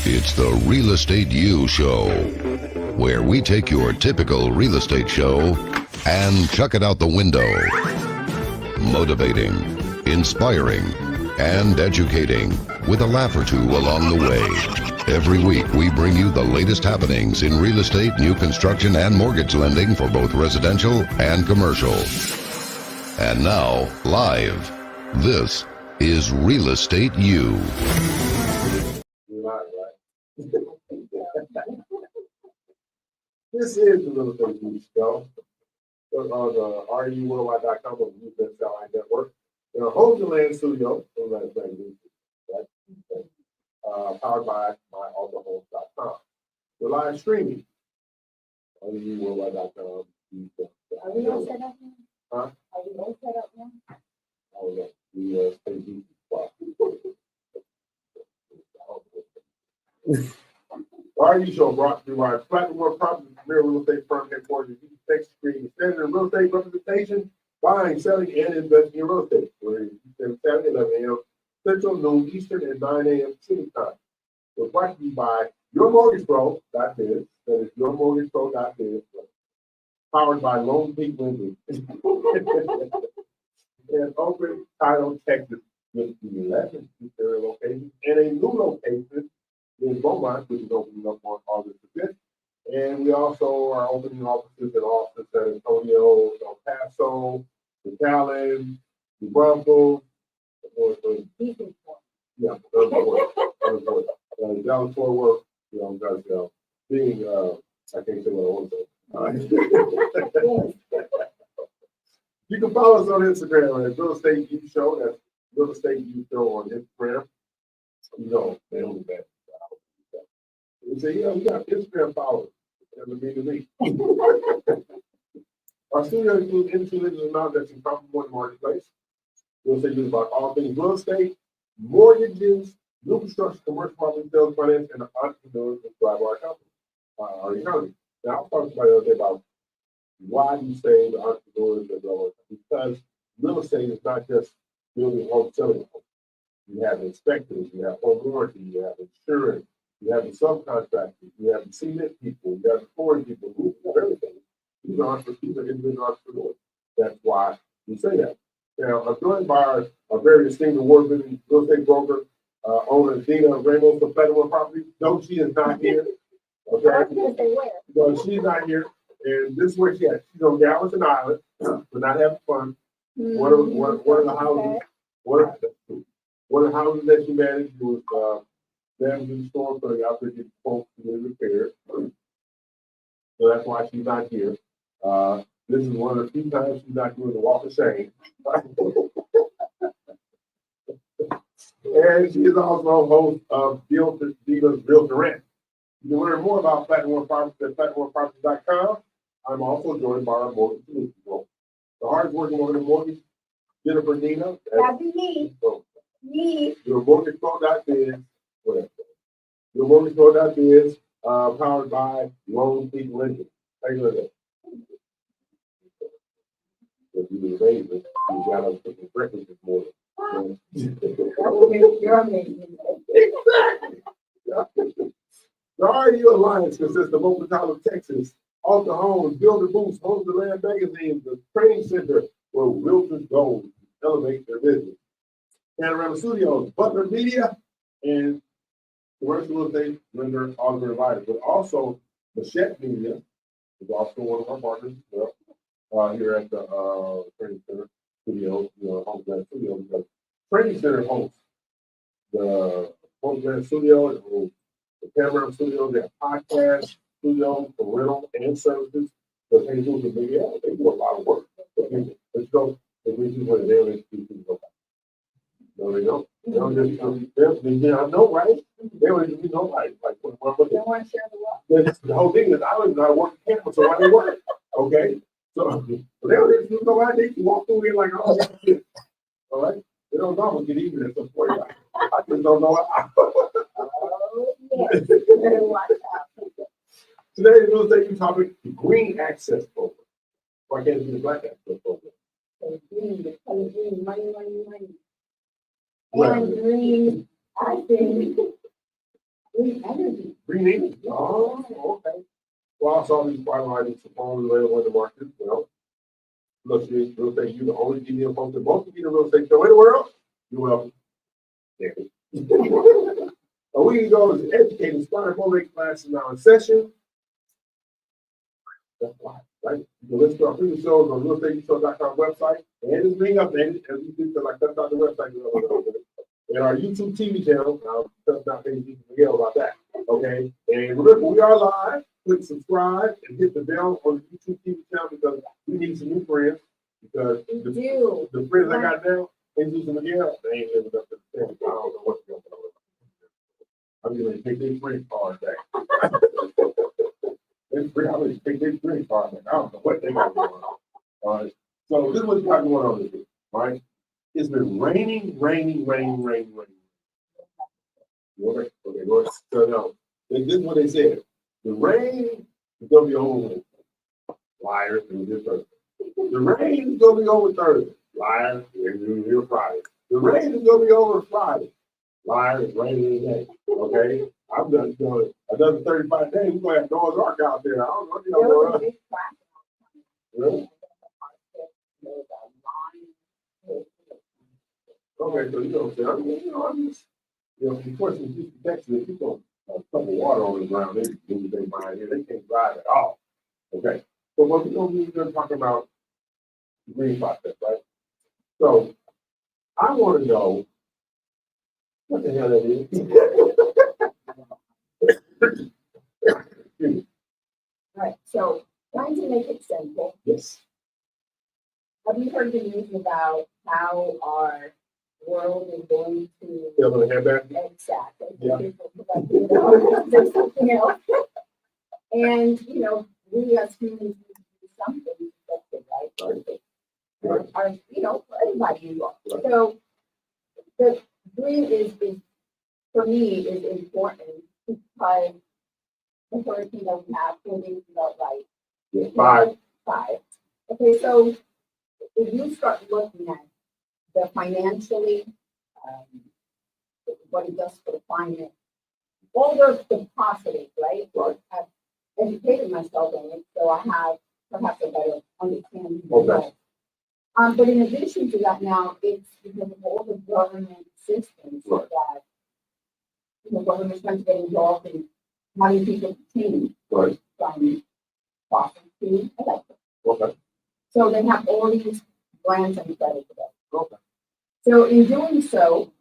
It's the Real Estate U Show, where we take your typical real estate show and chuck it out the window. Motivating, inspiring, and educating with a laugh or two along the way. Every week we bring you the latest happenings in real estate, new construction, and mortgage lending for both residential and commercial. And now, live, this is Real Estate U. This is the Real Estate U Show on the REUWorldwide.com of the Youth Satellite Network. In our home to land studio, powered by myaltahomes.com. We're live streaming on REUWorldwide.com. Are we all set up now? Huh? Are we all set up now? Oh, yeah. The state spot. RE Show brought to you by Platinum Property, premier real estate firm headquartered in Texas, creating standard real estate representation, buying, selling, and investing in real estate. We're Saturday, 11 a.m. Central, noon Eastern, and 9 a.m. Pacific time. We're brought to you by YourMortgagePro.biz. That is YourMortgagePro.biz. Powered by Lone Peak Lending. And Open Title, Texas, with 11 locations and a new location in Beaumont, which is opening up on August the 5th. And we also are opening offices in Austin, San Antonio, El Paso, McAllen, New Braunfels, Dallas Fort Worth, being, I can't say what I want to say. You can follow us on Instagram at Real Estate U Show. That's Real Estate U Show on Instagram. They only bad. They say, we got Instagram followers. That would mean to me. Our studio includes industry leaders and knowledge that's in comparable in the marketplace. Real estate is about all things real estate, mortgages, new construction, commercial property sales, finance, and the entrepreneurs that drive our company, our economy. Now, I was talking about the other day about why do you say the entrepreneurs that drive our company? Because real estate is not just building homes, selling homes. You have inspectors, you have home warranty, you have insurance. You have the subcontractors, you have the cement people, you have the flooring people, you have everything. These are individual entrepreneurs. That's why we say that. Now, I'm joined by our very esteemed award-winning real estate broker, owner Dina Ramos of Platinum Property. No, she is not here. Okay? No, she's not here. And this is where she at. She's on Galveston Island. We're not having fun. One of the houses, one of the houses that she managed was damage in the storm, so they out there get folks to get repaired. So that's why she's not here. This is one of the few times she's not doing the walk of shame. And she is also host of Dina's Realtor Rant. You can learn more about Platinum Properties at PlatinumProperties.com. I'm also joined by our mortgage solutions role. The hardworking woman in mortgage, Jennifer Dina. That'd be me. Me. Your mortgagepro.biz. Your mortgagepro.biz, powered by Lone Peak Lending. Take a look at that. If you were amazing, you got us cooking breakfast this morning. You're amazing. The REU Alliance consists of Open Title, Texas, Alta Homes, Builder Boost, Homes and Land Magazine, the training center where realtors go to elevate their business. Panorama Studios, Butler Media, and commercial real estate lender, auditor, provider, but also Machette Media is also one of our partners as well, here at the training center studio, Homeland Studio, because training center hosts the Homeland Studio and the Panorama Studio. They have podcast studios for rental and services. So they do they do a lot of work for people. Let's go. They do what they always do. No, they don't. They don't just, I know, right? They don't even know, like what They want to share the wealth. the whole thing is, I don't even know how to work the camera, so why they work? Okay? So, they don't even know why they can walk through here like, oh, shit. All right? They don't know I'm going to get even at some point. I just don't know how. Oh, yes. You better watch out. Today's real estate topic, the Green Access Program. Why can't it be the Black Access Program? Green, the color green, money, money, money. Right. And green, I think, Green energy. Green energy. Oh, okay. Well, I saw these private items supposedly later on the market. Well, look, real estate, you're the only GM folks that most of you the real estate show in the world. You're welcome. Damn it. A week ago, is educating inspired motivated class is now in session. That's why, right? You can listen to our previous shows on realestateushow.com website, and it's being updated as we do, because I cut out the website. And our YouTube TV channel, I'll tell not maybe Miguel about that. Okay. And remember, we are live. Click subscribe and hit the bell on the YouTube TV channel because we need some new friends. Because the friends I got now, Jesus and Miguel, they ain't living up to the standard. I don't know what's going on. I'm going to take their friend card back. I'm going to take their friend card back. I don't know what they got going on. All right. So this is what's got going on with it, right? It's been raining. Okay, go ahead. So now, this is what they said. The rain is going to be over. Liars, and this Thursday. The rain is going to be over Thursday. Liars, and here Friday. The rain is going to be over Friday. Liars, it's raining today. Okay? I'm done doing another 35 days. We're going to have Noah's Ark out there. I don't know if you know really? Okay, so you know what I'm saying? I mean, I'm just, of course, in Houston, Texas, if you put a cup of water on the ground, they do what they mind here. They can't drive at all. Okay. So what we're going to talk about the green process, right? So I want to know what the hell that is. Right. So trying to make it simple. Yes. Have you heard the news about how our world is going to They're going to have that? exactly? Yeah. There's something else. And we as humans need to do something effective, right? Right. For everybody involved. Right. So the green is for me is important because the hurricane that we have 4 days without light. Yeah. 5. Okay, so if you start looking at the financially, what it does for the climate, all the positives, right? Right. I've educated myself on it, so I have perhaps a better understanding. Okay. But in addition to that, now it's because of all the government systems Right. that government's trying to get involved in having people change Right. from fossil to electric. Okay. So they have all these grants and credit for that. Okay. So in doing so,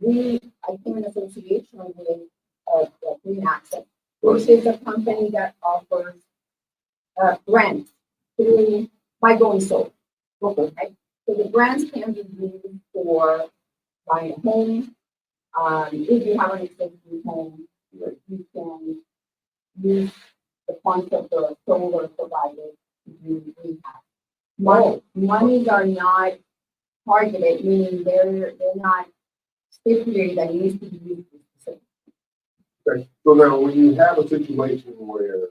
I came in association with Green Access, which is a company that offers grants by going solar. Okay. Right? So the grants can be used for buying a home. If you have an existing home, you can use the funds of the solar provider to do rehab. Monies are not targeted, meaning they're not stipulated that it needs to be used for specific. Okay. So now, when you have a situation where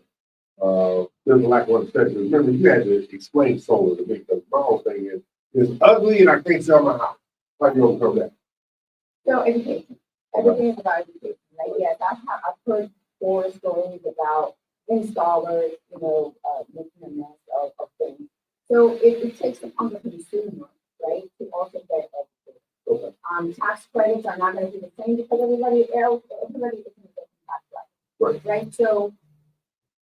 there's a lack of understanding, remember you had to explain solar to me because my whole thing is it's ugly and I can't sell my house. How do you overcome that? So education, everything is about education, right? Yes, I've heard 4 stories about installers, making a mess of things. So it takes upon the consumer, right, to also get educated. Okay. Tax credits are not going to be the same because everybody else isn't getting tax credits. Right. So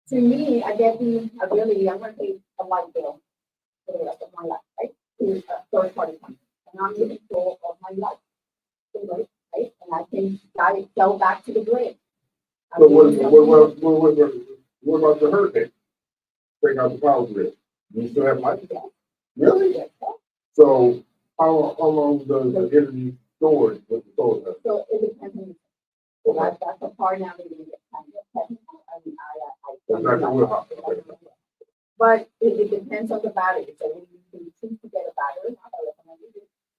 to me, I get the ability, I'm going to pay a light bill for the rest of my life, right? To a third party company. And I'm in control of my life. Right? And I can go back to the grid. So what about the hurricane? Take out the power grid. Do you still have light? Yeah. Really? Yes. So how long does the energy storage with the solar? So it depends on Okay. that's the part now that you get kind of technical. I mean, That's not your wheelhouse. But it depends on the battery. So when you can choose to get a battery,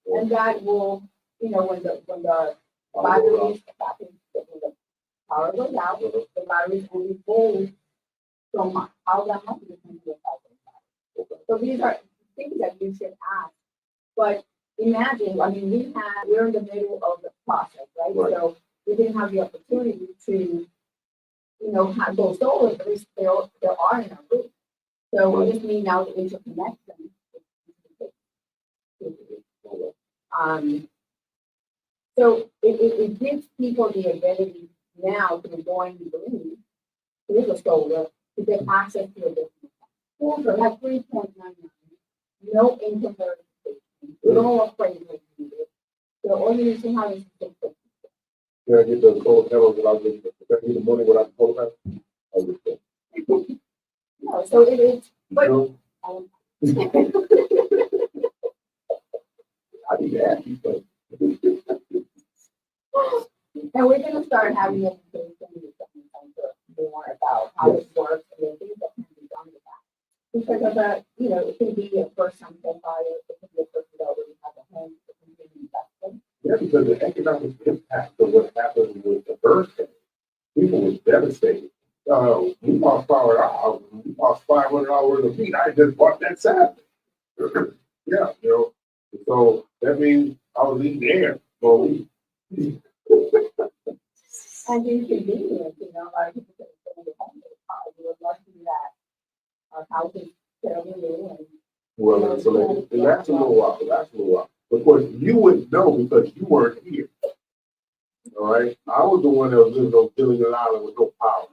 and that will, when the batteries, when the power goes out, the batteries only hold so much. How that much is going to be a battery. So these are things that you should ask. But imagine, we're in the middle of the process, right? So we didn't have the opportunity to, go solar, but there are in our group. So we just need now the interconnection. So it gives people the ability now to join the green with a solar to get access to a business. Schools are like 3.99, no income verification, no appraisal needed. So all you need to have is the Can I get the cold panels without getting, can I get the money without the cold panels? I'll get that. No, so it is, but I need to ask you something. and we're gonna start having education more about how it works and the things that can be done with that. Because of that, it can be a first-time home buyer, it can be a person that already has a home, it can be an investment. Yeah, because the economic impact of what happened with the hurricane, people was devastated. We lost $500. We lost $500 a week. I just bought that Saturday. Yeah, so that means I was eating air for a week. And inconvenience, a lot of people say in the home, we were lucky that our house is fairly new and. Well, so that's a little while. That's a little while. Of course, you wouldn't know because you weren't here. All right, I was the one that was living on Gilligan Island with no power.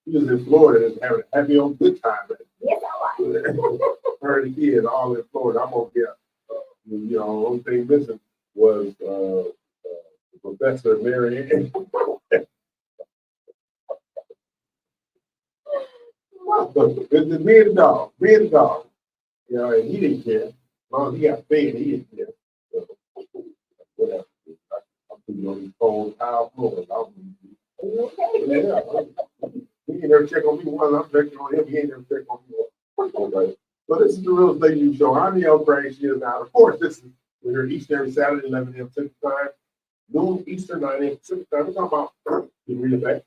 He was in Florida and having a happy old good time. Yes, I was. Her and the kids all in Florida. I'm gonna get. The only thing missing was the Professor Mary Ann. It's me and the dog. And he didn't care. As long as he got fed, he didn't care. So, whatever. I'm putting on these cold tile floors. Yeah. He ain't never check on me once. I'm checking on him. He ain't never check on me once. Okay. So this is the Real Estate News Show. I'm Neil Gray. She is now. Of course, we're here each and every Saturday, 11 a.m. Central Time, noon Eastern, 9 a.m. Pacific Time. We're talking about the real estate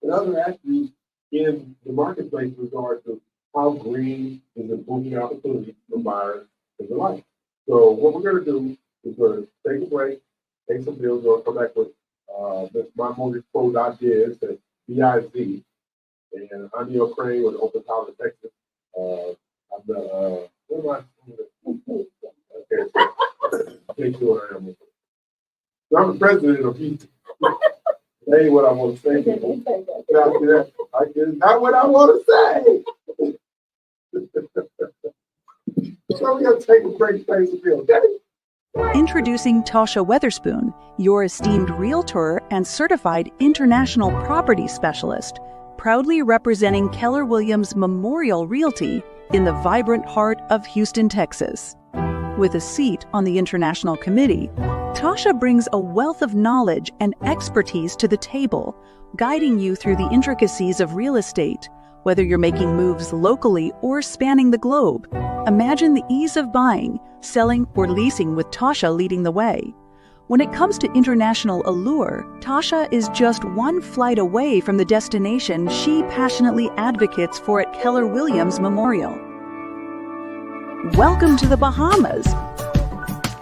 and other attributes in the marketplace in regard to how green is improving opportunities for buyers in the life. So what we're going to do is we're going to take a break, take some bills, or come back with this MyMortgagePro.biz at BIZ. And I'm Neil Crane with Open College, Texas. I'm the, what am I? Okay, so I can't sure what I am. So I'm the president of Houston. That ain't what I want to say. That's not what I want to say. So we got to take a break, pay some bills, okay? Introducing Tasha Weatherspoon, your esteemed realtor and certified international property specialist, proudly representing Keller Williams Memorial Realty in the vibrant heart of Houston, Texas. With a seat on the International Committee, Tasha brings a wealth of knowledge and expertise to the table, guiding you through the intricacies of real estate, whether you're making moves locally or spanning the globe. Imagine the ease of buying, selling, or leasing with Tasha leading the way. When it comes to international allure, Tasha is just one flight away from the destination she passionately advocates for at Keller Williams Memorial. Welcome to the Bahamas.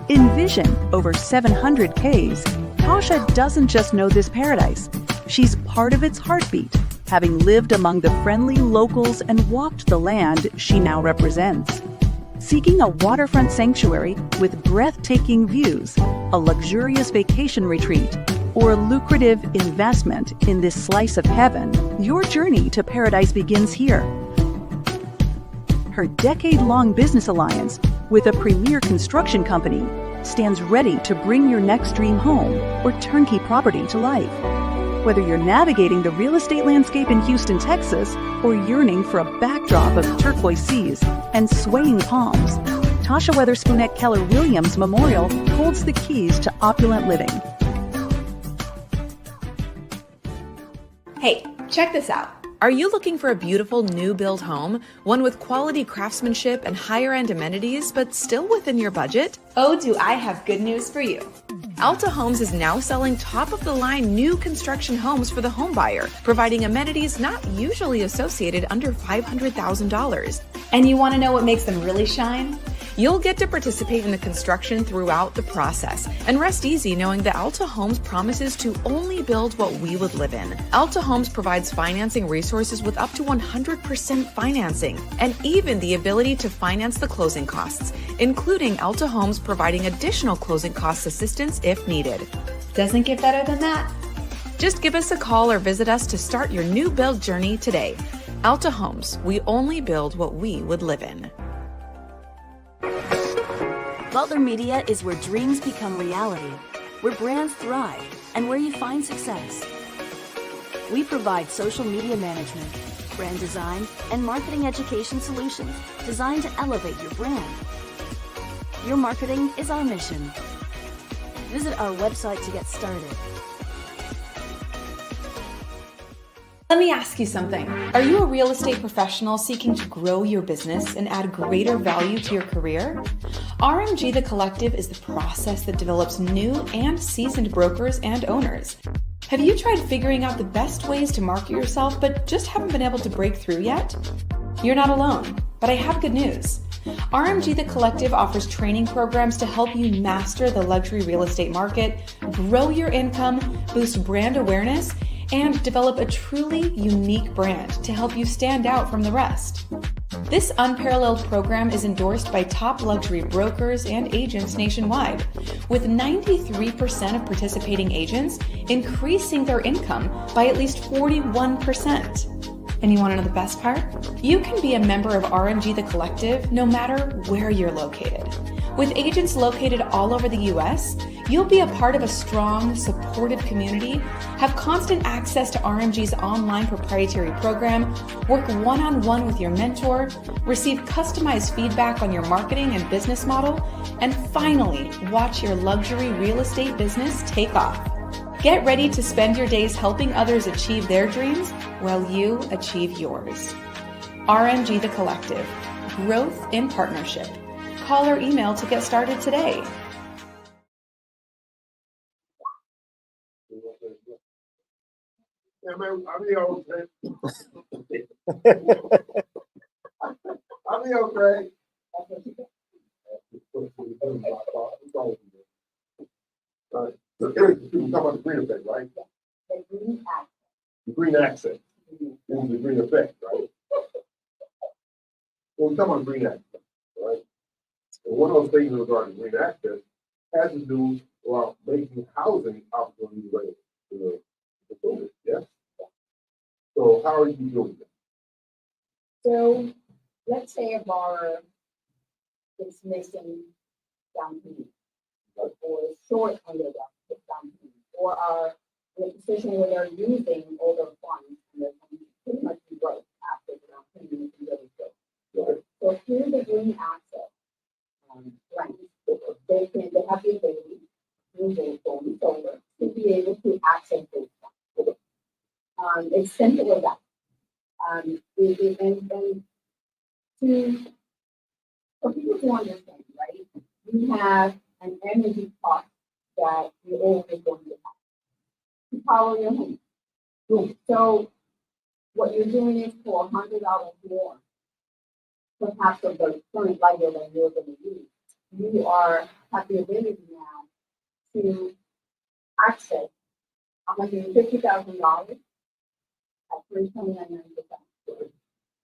Envision over 700 Ks, Tasha doesn't just know this paradise. She's part of its heartbeat, having lived among the friendly locals and walked the land she now represents. Seeking a waterfront sanctuary with breathtaking views, a luxurious vacation retreat, or a lucrative investment in this slice of heaven, your journey to paradise begins here. Her decade-long business alliance with a premier construction company stands ready to bring your next dream home or turnkey property to life. Whether you're navigating the real estate landscape in Houston, Texas, or yearning for a backdrop of turquoise seas and swaying palms, Tasha Weatherspoon at Keller Williams Memorial holds the keys to opulent living. Hey, check this out. Are you looking for a beautiful new build home, one with quality craftsmanship and higher end amenities, but still within your budget? Oh, do I have good news for you. Alta Homes is now selling top-of-the-line new construction homes for the home buyer, providing amenities not usually associated under $500,000. And you want to know what makes them really shine? You'll get to participate in the construction throughout the process and rest easy knowing that Alta Homes promises to only build what we would live in. Alta Homes provides financing resources with up to 100% financing and even the ability to finance the closing costs, including Alta Homes providing additional closing cost assistance if needed. Doesn't get better than that. Just give us a call or visit us to start your new build journey today. Alta Homes, we only build what we would live in. Butler Media is where dreams become reality, where brands thrive, and where you find success. We provide social media management, brand design, and marketing education solutions designed to elevate your brand. Your marketing is our mission. Visit our website to get started. Let me ask you something. Are you a real estate professional seeking to grow your business and add greater value to your career? RMG The Collective is the process that develops new and seasoned brokers and owners. Have you tried figuring out the best ways to market yourself but just haven't been able to break through yet? You're not alone, but I have good news. RMG The Collective offers training programs to help you master the luxury real estate market, grow your income, boost brand awareness, and develop a truly unique brand to help you stand out from the rest. This unparalleled program is endorsed by top luxury brokers and agents nationwide, with 93% of participating agents increasing their income by at least 41%. And you want to know the best part? You can be a member of RMG The Collective no matter where you're located. With agents located all over the US, you'll be a part of a strong, supportive community, have constant access to RMG's online proprietary program, work one-on-one with your mentor, receive customized feedback on your marketing and business model, and finally, watch your luxury real estate business take off. Get ready to spend your days helping others achieve their dreams while you achieve yours. RMG The Collective, growth in partnership. Call or email to get started today. Yeah, man, I'll be okay. I'll be okay. Right. So, Eric, you talk about the green effect, right? The green accent. This is the green effect, right? Well, we talk about green accent, right? And one of those things regarding green access has to do with making housing opportunities available to the consumers, yes? So how are you doing that? So let's say a borrower is missing down payment, or is short on their down payment, or are in a position where they're using all their funds and they're going to pretty much be broke after the down payment is really good. Right. So through the green access grant, they have the ability through their phone solar to be able to access those funds. It's simple as that. And for people to understand, right, you have an energy cost that you're always going to have to power your home. So what you're doing is for $100 more, perhaps of the current light bill that you're going to use, you have the ability now to access $150,000 at 3.99%.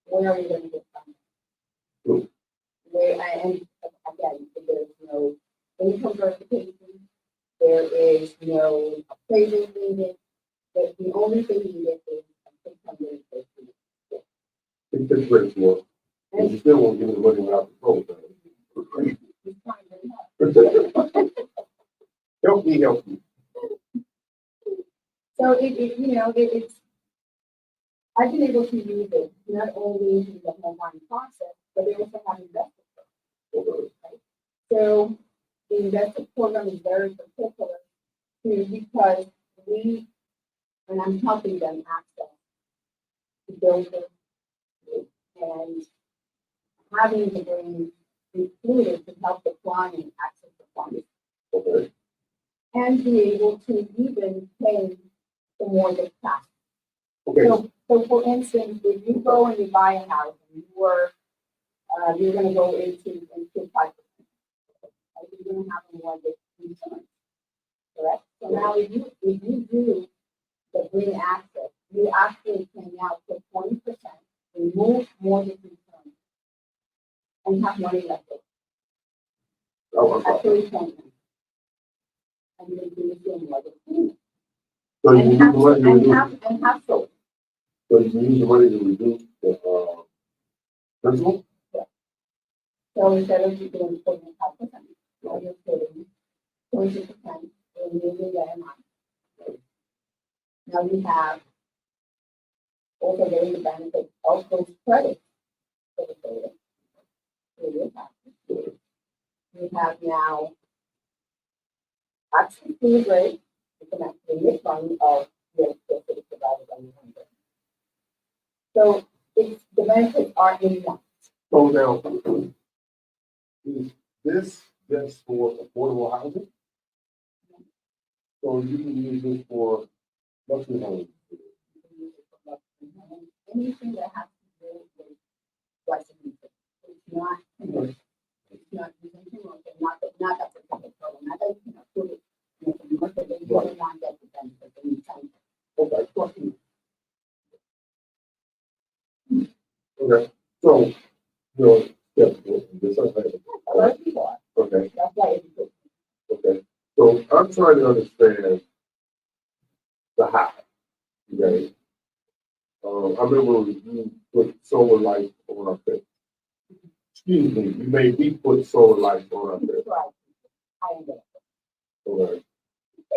Where are you going to get from? And again, there's no income verification, there is no appraisal needed. The only thing needed is a 600. It's just great for, and you still won't give me the money without the phone. Help me help you. So it's I've been able to use it not only in the home buying process, but they also have investment programs, right? So the investment program is very particular too, because and I'm helping them access the builder and having the brain included to help the client access the funds. Okay. And be able to even pay the mortgage tax. Okay. So for instance, if you go and you buy a house and you were you're gonna go into 5%. You're gonna have a mortgage return, correct? So now if you do the green access, you actually can now put 20%, remove mortgage return, and have money left over. Oh, At okay. 3.9. And you do the same mortgage payment. So you And use have, the money to reduce, and have solar. so you use the money to reduce the, principal? So instead of you doing 5%, now you're putting 20% in using that amount. Now you have also getting the benefit of those credits for the solar. So you have now actually fully great, you can actually make money of the electricity provided by your home. So it's, the benefits are in that. So now, is this just for affordable housing? So you can use this for luxury homes? Anything that has to do with residential. It's not commercial. It's not using commercial, not that particular program, not that you can approve it. In a commercial, they will not get the benefit of any time. Okay. Okay, so, yeah, this is, A lot of people are, okay, that's why it's good. okay. So I'm trying to understand the how, okay? I remember you put solar lights on our fence. Excuse me, you made me put solar lights on our fence. Right. I am good. Okay.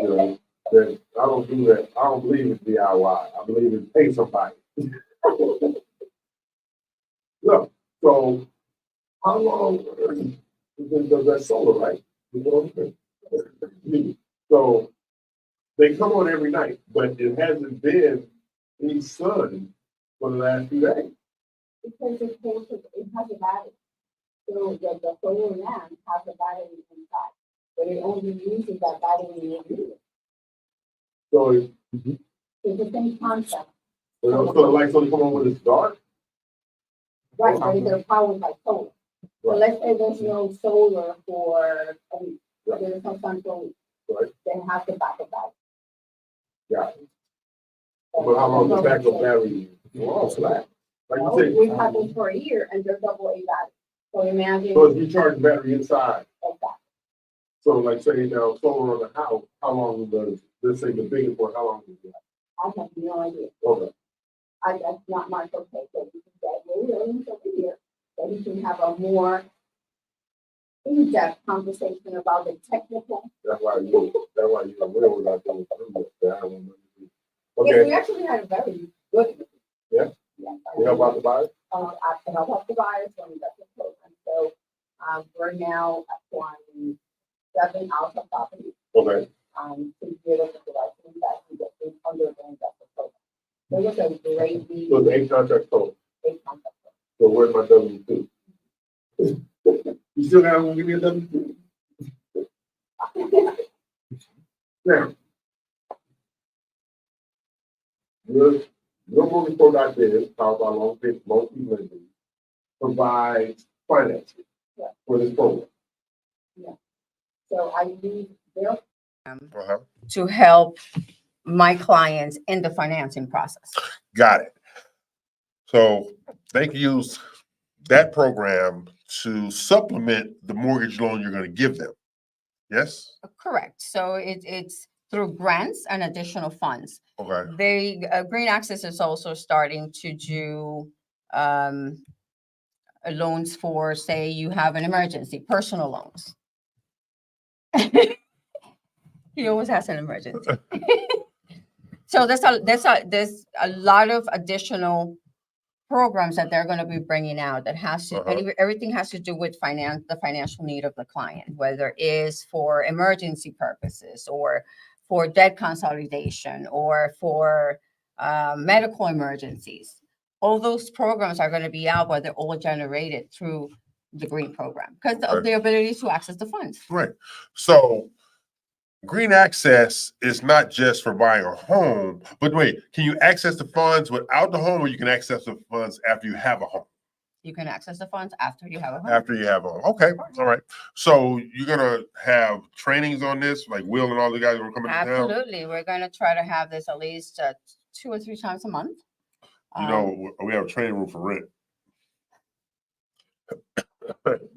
You know, that I don't do that. I don't believe in DIY. I believe in pay somebody. Look, so how long does that solar light? You know what I'm saying? So they come on every night, but it hasn't been any sun for the last few days. Because it has a battery. So the solar lamp has a battery inside, but it only uses that battery when you need it. So It's the same concept. so the lights only come on when it's dark. Right, but they're powered by solar. So Right. let's say there's no solar for a week, Right. there's no sun for a week. Right. Then have the backup battery. Yeah. But how long the backup battery? Well, flat. Like you say. We've had them for a year and they're double A battery. So imagine. So if you charge the battery inside, Exactly. so like say now solar on the house, how long does, let's say the biggest one, how long does it? I have no idea. Okay. That's not my okay, so we can get millions over here, so we can have a more in-depth conversation about the technical. That's why you will not go through that. I don't want to. Yes, Okay, we actually had a very good. Yeah? Yes. you help out the buyer? I can help out the buyers on investment program, so, we're now acquiring 7 alpha properties, Okay, to give us the right to invest and get things under the investment program. It was a great deal. so the 8 contracts total, Great concept. so where's my W-2? You still gotta give me a W-2? Now. Your mortgage pro.biz, powered by Long Key Lending, provides financing Yeah. for this program. So I use their to help my clients in the financing process. Got it. So they can use that program to supplement the mortgage loan you're going to give them. Yes? Correct. So it's through grants and additional funds. Okay. Green Access is also starting to do loans for, say, you have an emergency, personal loans. He always has an emergency. So there's a lot of additional programs that they're going to be bringing out that has to, everything has to do with the financial need of the client, whether it is for emergency purposes or for debt consolidation or for medical emergencies. All those programs are going to be out, but they're all generated through the green program because of the ability to access the funds. Right. So Green Access is not just for buying a home, but wait, can you access the funds without the home or you can access the funds after you have a home? You can access the funds after you have a home. After you have them. Okay, all right. So you're gonna have trainings on this, like Will and all the guys are coming to town? Absolutely. We're going to try to have this at least 2 or 3 times a month. You know, we have a training room for rent.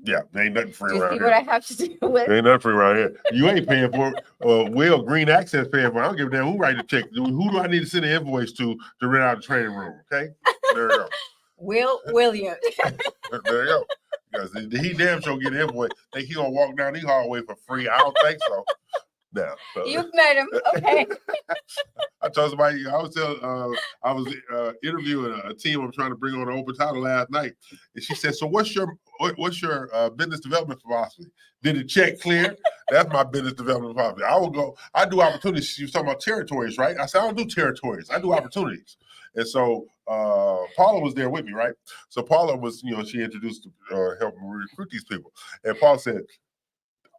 Yeah, there ain't nothing free Do you around see here. what I have to do with? Ain't nothing free around here. You ain't paying for it. Will Green Access paying for it. I don't give a damn who write the check. Who do I need to send an invoice to rent out the training room? Okay, there you go. Will Williams. There you go. Because he damn sure get an invoice. Think he gonna walk down the hallway for free? I don't think so. No. So. You've met him. Okay. I told somebody I was interviewing a team I'm trying to bring on an open title last night, and she said, "So what's your business development philosophy? Did the check clear?" That's my business development philosophy. I do opportunities. She was talking about territories, right? I said, I don't do territories. I do opportunities. And so Paula was there with me, right? So Paula was, she introduced help recruit these people, and Paula said,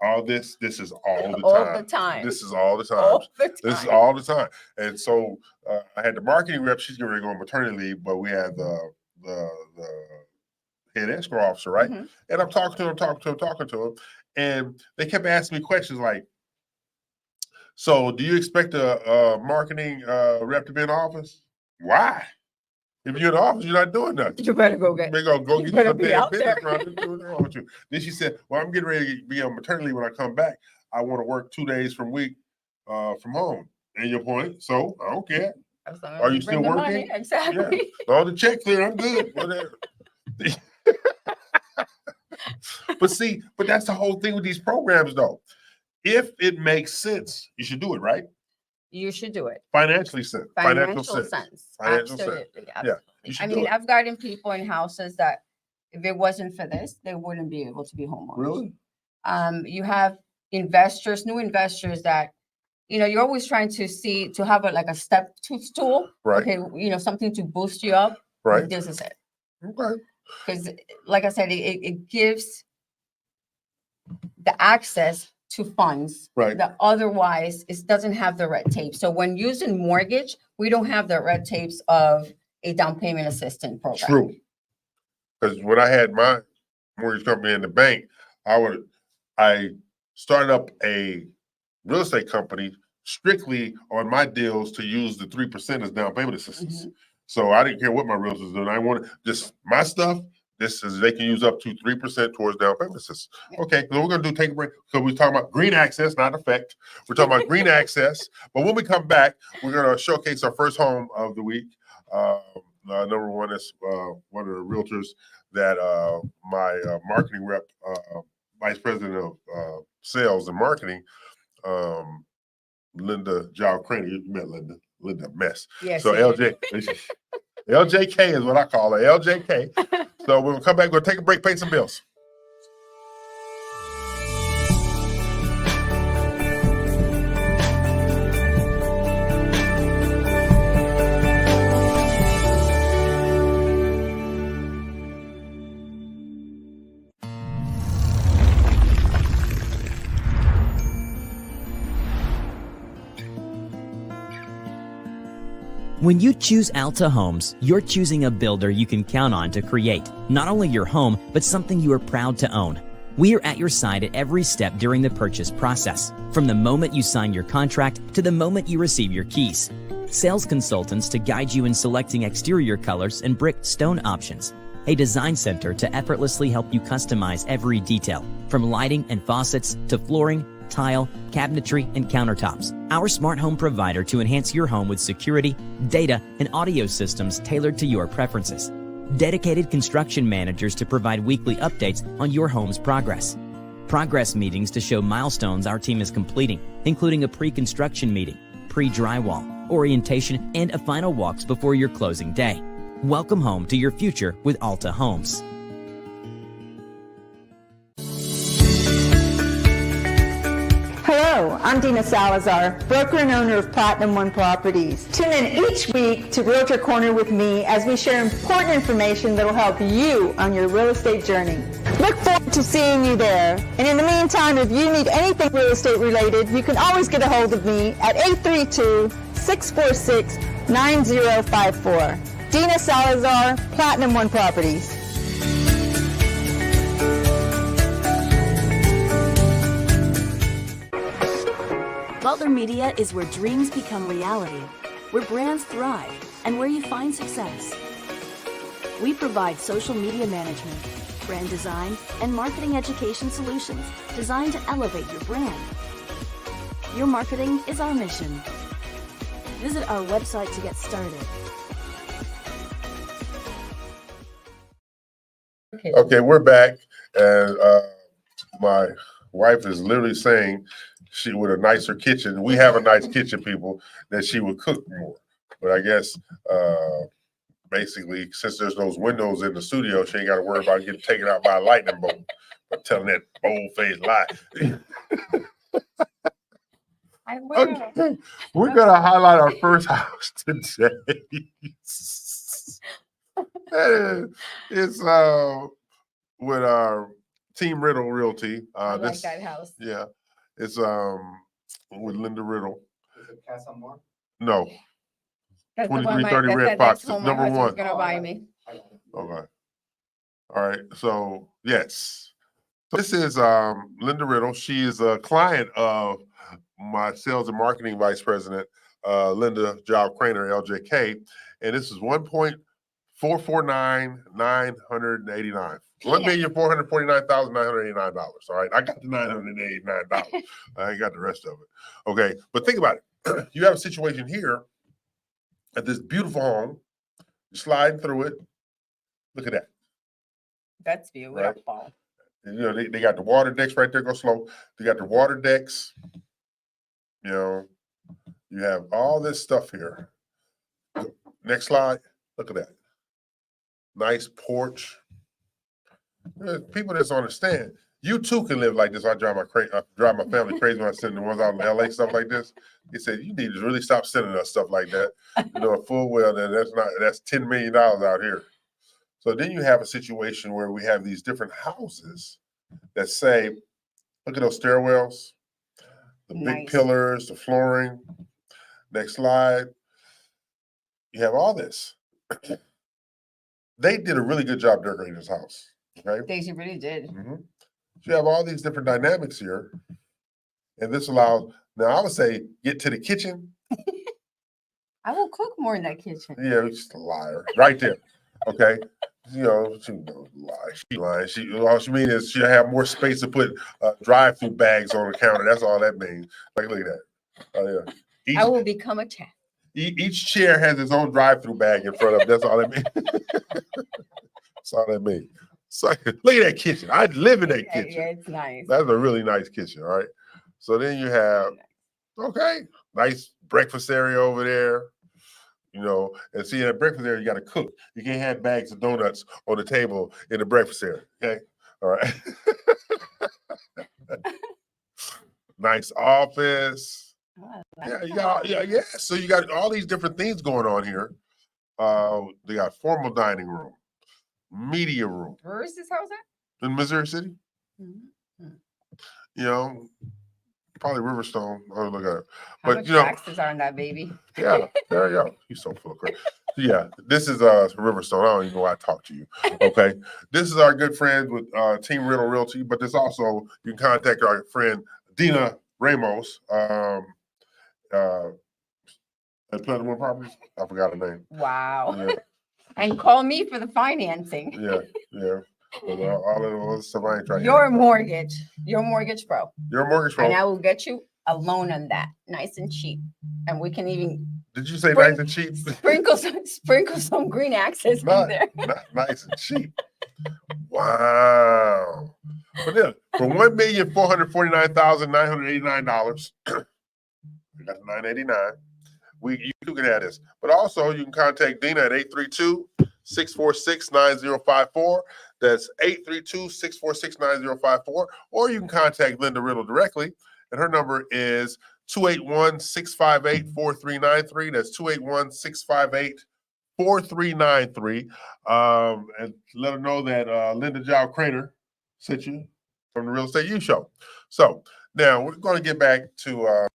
all this is all the time. All the time. This is all the time. All the time. This is all the time. And so I had the marketing rep. She's going to go on maternity leave, but we had the head escrow officer, right? Mhm. And I'm talking to him, and they kept asking me questions like, "So, do you expect a marketing rep to be in the office? Why? If you're in the office, you're not doing nothing. You better go get. They go You get better some be damn out business there. around here. What's wrong with you?" Then she said, "Well, I'm getting ready to be on maternity leave when I come back. I want to work 2 days from week from home." And your point, so I don't care. As long as Are you bring still the money, working? Exactly. All the check clear, I'm good. Whatever. But that's the whole thing with these programs, though. If it makes sense, you should do it, right? You should do it. Financial sense. Financial sense. Financial sense. Absolutely. You Absolutely. should I do mean, it. I've gotten people in houses that if it wasn't for this, they wouldn't be able to be homeowners. Really? You have investors, new investors that, you're always trying to have like a step stool. Right. Okay, something to boost you up. Right. This is it. Okay. Because like I said, it gives the access to funds Right. that otherwise it doesn't have the red tape. So when using mortgage, we don't have the red tapes of a down payment assistance program. True. Because when I had my mortgage company in the bank, I started up a real estate company strictly on my deals to use the 3% as down payment assistance. So I didn't care what my realtors doing. I wanted just my stuff. This is they can use up to 3% towards down payment assistance. Yeah. Okay, so we're gonna take a break. So we're talking about green access, not effect. We're talking about green access. But when we come back, we're gonna showcase our first home of the week. Number one is one of the realtors that my marketing rep, vice president of sales and marketing, Linda Jow Craney. You met Linda Mess. Yes. So LJK is what I call her, LJK. So we'll come back, we'll take a break, pay some bills. When you choose Alta Homes, you're choosing a builder you can count on to create not only your home, but something you are proud to own. We are at your side at every step during the purchase process, from the moment you sign your contract to the moment you receive your keys. Sales consultants to guide you in selecting exterior colors and brick stone options. A design center to effortlessly help you customize every detail, from lighting and faucets to flooring, tile, cabinetry, and countertops. Our smart home provider to enhance your home with security, data, and audio systems tailored to your preferences. Dedicated construction managers to provide weekly updates on your home's progress. Progress meetings to show milestones our team is completing, including a pre-construction meeting, pre-drywall, orientation, and a final walks before your closing day. Welcome home to your future with Alta Homes. Hello, I'm Dina Salazar, broker and owner of Platinum One Properties. Tune in each week to Realtor Corner with me as we share important information that will help you on your real estate journey. Look forward to seeing you there. And in the meantime, if you need anything real estate related, you can always get a hold of me at 832-646-9054. Dina Salazar, Platinum One Properties. Butler Media is where dreams become reality, where brands thrive, and where you find success. We provide social media management, brand design, and marketing education solutions designed to elevate your brand. Your marketing is our mission. Visit our website to get started. Okay, we're back, and my wife is literally saying she, with a nicer kitchen, we have a nice kitchen, people, that she would cook more. But I guess basically, since there's those windows in the studio, she ain't got to worry about getting taken out by a lightning bolt. I'm telling that bold-faced lie. I will. Okay, we're gonna highlight our first house today. It's with our Team Riddle Realty. I like that house. Yeah, it's with Linda Riddle. Is it Casa Amor? No, That's the one 2330 that's Red the next Fox, home my number husband's one. gonna buy me. Okay. All right. So yes, this is Linda Riddle. She is a client of my sales and marketing vice president, Linda Jow Craner, LJK, and this is 1,449,989. $1,449,989. All right, I got the $989. I ain't got the rest of it. Okay, but think about it. You have a situation here at this beautiful home. You're sliding through it. Look at that. That's beautiful. And, you know, they got the water decks right there. Go slow. They got the water decks. You know, you have all this stuff here. Next slide. Look at that. Nice porch. There's people that don't understand. You too can live like this. I drive my family crazy when I send the ones out in LA, stuff like this. He said, you need to really stop sending us stuff like that. You know, full well that that's $10 million out here. So then you have a situation where we have these different houses that say, look at those stairwells, the big pillars, the flooring. Next slide. You have all this. They did a really good job decorating this house. Okay. Daisy really did. So you have all these different dynamics here. And this allows, now I would say, get to the kitchen. I will cook more in that kitchen. Yeah, you're just a liar. Right there. Okay. You know, she knows lie. She lying. All she means is she'll have more space to put drive-through bags on the counter. That's all that means. Like, look at that. Oh yeah. I will become a chef. Each chair has its own drive-through bag in front of it. That's all that means. That's all that means. So look at that kitchen. I live in that kitchen. Yeah, it's nice. That's a really nice kitchen, all right? So then you have, okay, nice breakfast area over there. You know, and see, in the breakfast area, you got to cook. You can't have bags of donuts on the table in the breakfast area, okay? All right. Nice office. Yeah, you got, yeah. So you got all these different things going on here. They got formal dining room, media room. Where is this house at? In Missouri City. Mm-hmm. You know, probably Riverstone. Oh, look at it. How But much you know, taxes are on that baby? yeah, there you go. You're so full of crap. Yeah, this is Riverstone. I don't even know why I talk to you. Okay, this is our good friend with Team Riddle Realty, but there's also you can contact our friend Dina Ramos at Platinum One Properties. I forgot her name. Wow. Yeah, And call me for the financing. yeah. But, all of those stuff I ain't trying. Your mortgage pro. Your mortgage And phone. I will get you a loan on that, nice and cheap. And we can even Did you say Spring- nice and cheap? sprinkle some green access in Not, there. not nice and cheap. Wow. But yeah, for $1,449,989, we got $989. You can have this. But also you can contact Dina at 832-646-9054. That's 832-646-9054. Or you can contact Linda Riddle directly, and her number is 281-658-4393. That's 281-658-4393. And let her know that Linda Jow Craner sent you from the Real Estate U Show. So now we're going to get back to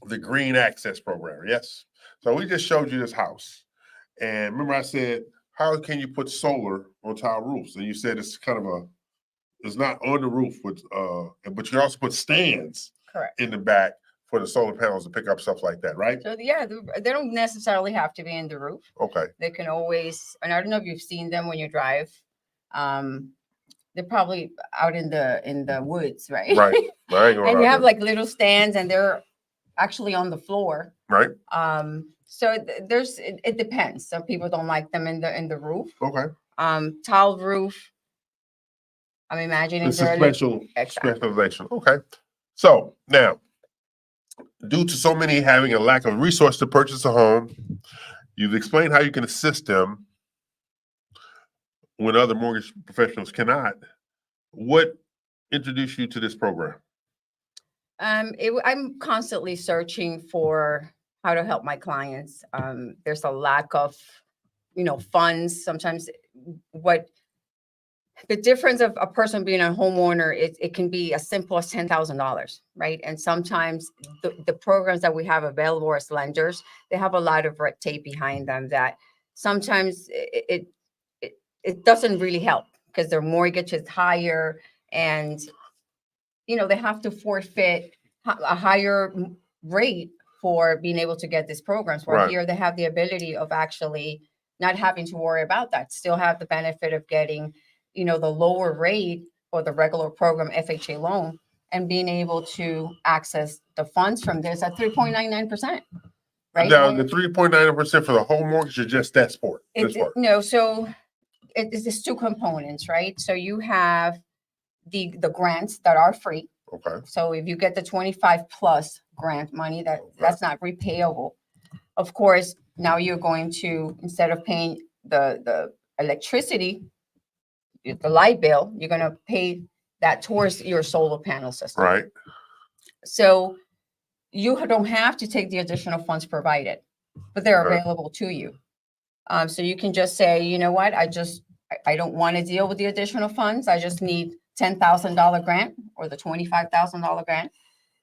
the Green Access Program. Yes. So we just showed you this house. And remember I said, how can you put solar on tile roofs? And you said it's kind of it's not on the roof, but you can also put stands Correct. in the back for the solar panels to pick up stuff like that, right? So yeah, they don't necessarily have to be in the roof. Okay, They can always, and I don't know if you've seen them when you drive. They're probably out in the woods, right? right. I ain't going And you out have there. like little stands and they're actually on the floor. Right, So it depends. Some people don't like them in the roof. okay. Tile roof. I'm imagining It's a they're special Exactly. specialization. Okay. So now, due to so many having a lack of resource to purchase a home, you've explained how you can assist them when other mortgage professionals cannot. What introduced you to this program? I'm constantly searching for how to help my clients. There's a lack of, funds. Sometimes what the difference of a person being a homeowner, it can be as simple as $10,000, right? And sometimes the programs that we have available as lenders, they have a lot of red tape behind them that sometimes it doesn't really help because their mortgage is higher and they have to forfeit a higher rate for being able to get these programs. Where Right. here they have the ability of actually not having to worry about that, still have the benefit of getting, the lower rate for the regular program FHA loan and being able to access the funds from this at 3.99%. Right? Now, Or the 3.9% for the whole mortgage or just that sport? This part? no, so it's two components, right? So you have the grants that are free. Okay, So if you get the 25 plus grant money, that's not repayable. Of course, now you're going to, instead of paying the electricity, the light bill, you're going to pay that towards your solar panel system. right, So you don't have to take the additional funds provided, but they're Okay. available to you. So you can just say, you know what, I don't want to deal with the additional funds. I just need $10,000 grant or the $25,000 grant.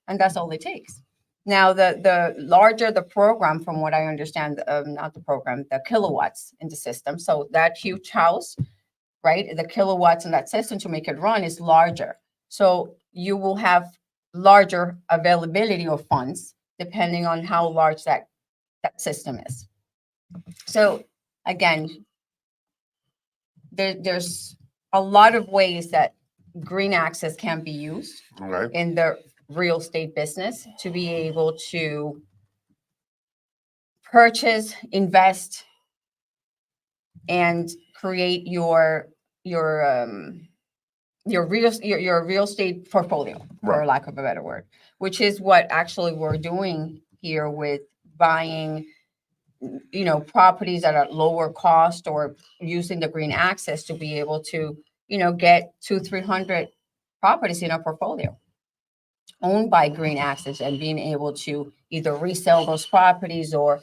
And that's all it takes. Now, the larger the program, from what I understand, not the program, the kilowatts in the system. So that huge house, right? The kilowatts in that system to make it run is larger. So you will have larger availability of funds depending on how large that system is. So again, there's a lot of ways that green access can be used okay, in the real estate business to be able to purchase, invest, and create your real estate portfolio, for Right. lack of a better word, which is what actually we're doing here with buying, properties at a lower cost or using the green access to be able to, get 200-300 properties in our portfolio owned by green access and being able to either resell those properties or,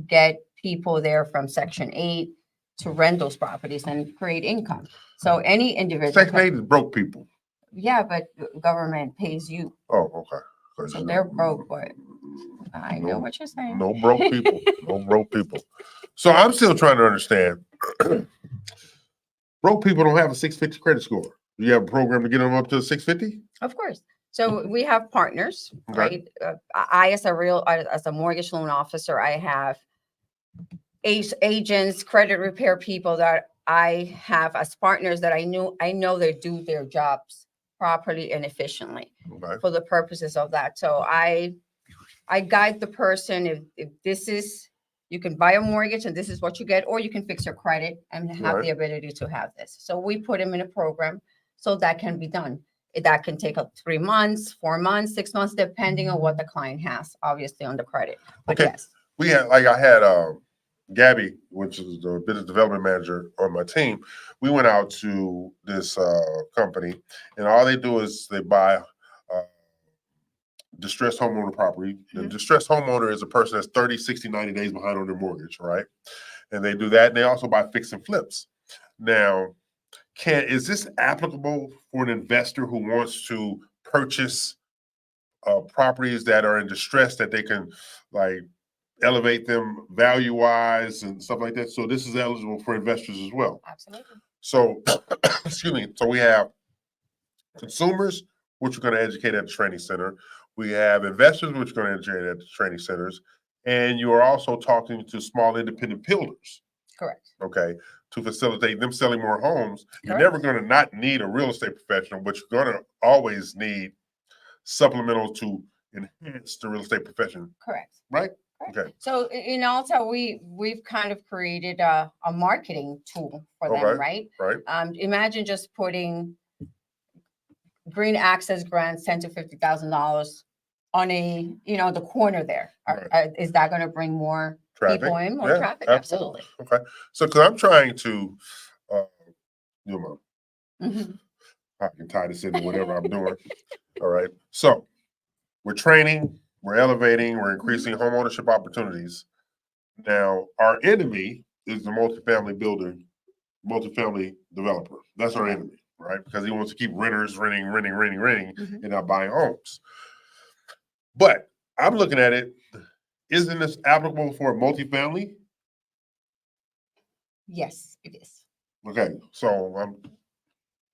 get people there from Section 8 to rent those properties and create income. So any individual. Section 8 is broke people. Yeah, but the government pays you. Oh, okay. 'Cause So they're broke, but I know No. what you're saying. No broke people, no broke people. So I'm still trying to understand. Broke people don't have a 650 credit score. Do you have a program to get them up to 650? Of course. So we have partners, Okay. right? I, as a mortgage loan officer, I have agents, credit repair people that I have as partners that I know they do their jobs properly and efficiently Okay, for the purposes of that. So I guide the person if this is, you can buy a mortgage and this is what you get, or you can fix your credit and have Right. the ability to have this. So we put them in a program so that can be done. That can take up 3 months, 4 months, 6 months, depending on what the client has, obviously on the credit. But Okay. yes, we had, I had Gabby, which is the business development manager on my team. We went out to this company, and all they do is they buy distressed homeowner property. The Mhm. distressed homeowner is a person that's 30, 60, 90 days behind on their mortgage, right? And they do that, and they also buy fix and flips. Now, is this applicable for an investor who wants to purchase properties that are in distress that they can like elevate them value wise and stuff like that? So this is eligible for investors as well. absolutely. So, excuse me. So we have consumers which we're going to educate at the training center. We have investors, which we're going to educate at the training centers. And you are also talking to small independent builders, Correct. okay, to facilitate them selling more homes. You're Correct. never going to not need a real estate professional, but you're going to always need supplemental to enhance the real estate profession, Correct. right? Correct. Okay. So in Alta, we've kind of created a marketing tool for them, Okay. right? Right. Imagine just putting green access grants, $10,000 to $50,000 on the corner there. Is that going to bring more people in, more traffic? Absolutely. Okay. So, because I'm trying to, Mhm. I can tie this into whatever I'm doing. All right. So, we're training, we're elevating, we're increasing home ownership opportunities. Now, our enemy is the multifamily builder, multifamily developer. That's our enemy, right? Because he wants to keep renters renting, Mhm. and not buying homes. But I'm looking at it, isn't this applicable for multifamily? Yes, it is. Okay, so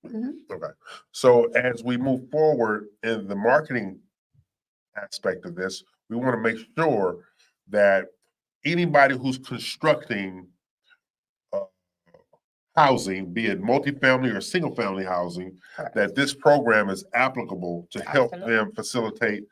Mhm. okay. So as we move forward in the marketing aspect of this, we want to make sure that anybody who's constructing housing, be it multifamily or single family housing, Correct. that this program is applicable to help Absolutely. them facilitate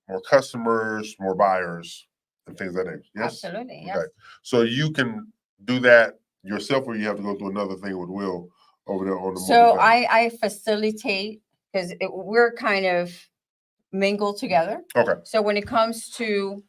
more customers, more buyers, and things like that. Yes. Absolutely. Yes. Okay. So you can do that yourself, or you have to go through another thing with Will over there on the. So multifamily? I facilitate because we're kind of mingled together. Okay. So when it comes to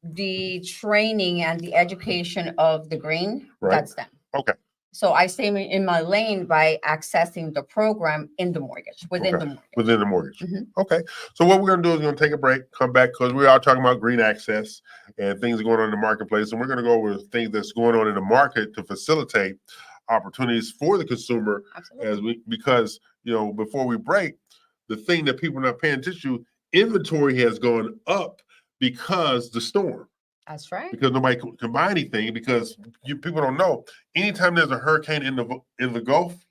the training and the education of the green, Right. that's them. Okay. So I stay in my lane by accessing the program in the mortgage, within Okay. the mortgage. Within the mortgage. Mhm. Okay. So what we're going to do is we're going to take a break, come back, because we are talking about green access and things going on in the marketplace. And we're going to go over things that's going on in the market to facilitate opportunities for the consumer Absolutely. because, before we break, the thing that people are not paying attention to, inventory has gone up because the storm. That's right. Because nobody can buy anything because people don't know. Anytime there's a hurricane in the Gulf,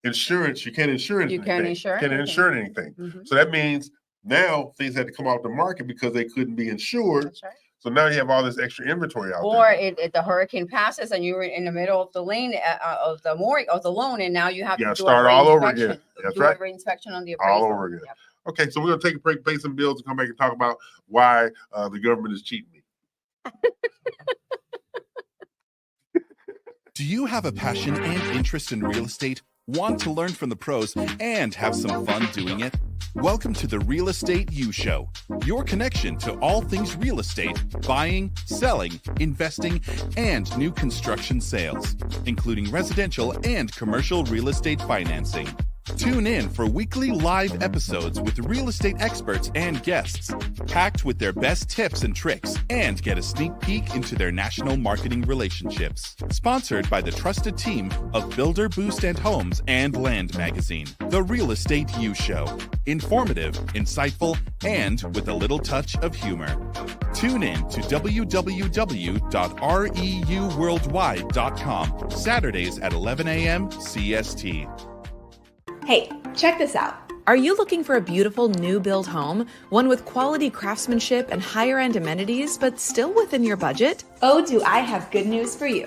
insurance, you can't insure anything. You can't insure Can't anything. insure anything. Mhm. So that means now things had to come off the market because they couldn't be insured. That's right. So now you have all this extra inventory out Or there. the hurricane passes and you're in the middle of the lane of the loan, and now you have You to gotta do start a all over re-inspection. again. That's Do right. a re-inspection on the appraisal. All over again. Yep. Okay, so we're gonna take a break, pay some bills, and come back and talk about why the government is cheating me. Do you have a passion and interest in real estate? Want to learn from the pros and have some fun doing it? Welcome to the Real Estate U Show, your connection to all things real estate, buying, selling, investing, and new construction sales, including residential and commercial real estate financing. Tune in for weekly live episodes with real estate experts and guests, packed with their best tips and tricks, and get a sneak peek into their national marketing relationships. Sponsored by the trusted team of Builder Boost and Homes and Land Magazine. The Real Estate U Show. Informative, insightful, and with a little touch of humor. Tune in to www.reuworldwide.com, Saturdays at 11 a.m. CST. Hey, check this out. Are you looking for a beautiful new build home? One with quality craftsmanship and higher end amenities, but still within your budget? Oh, do I have good news for you.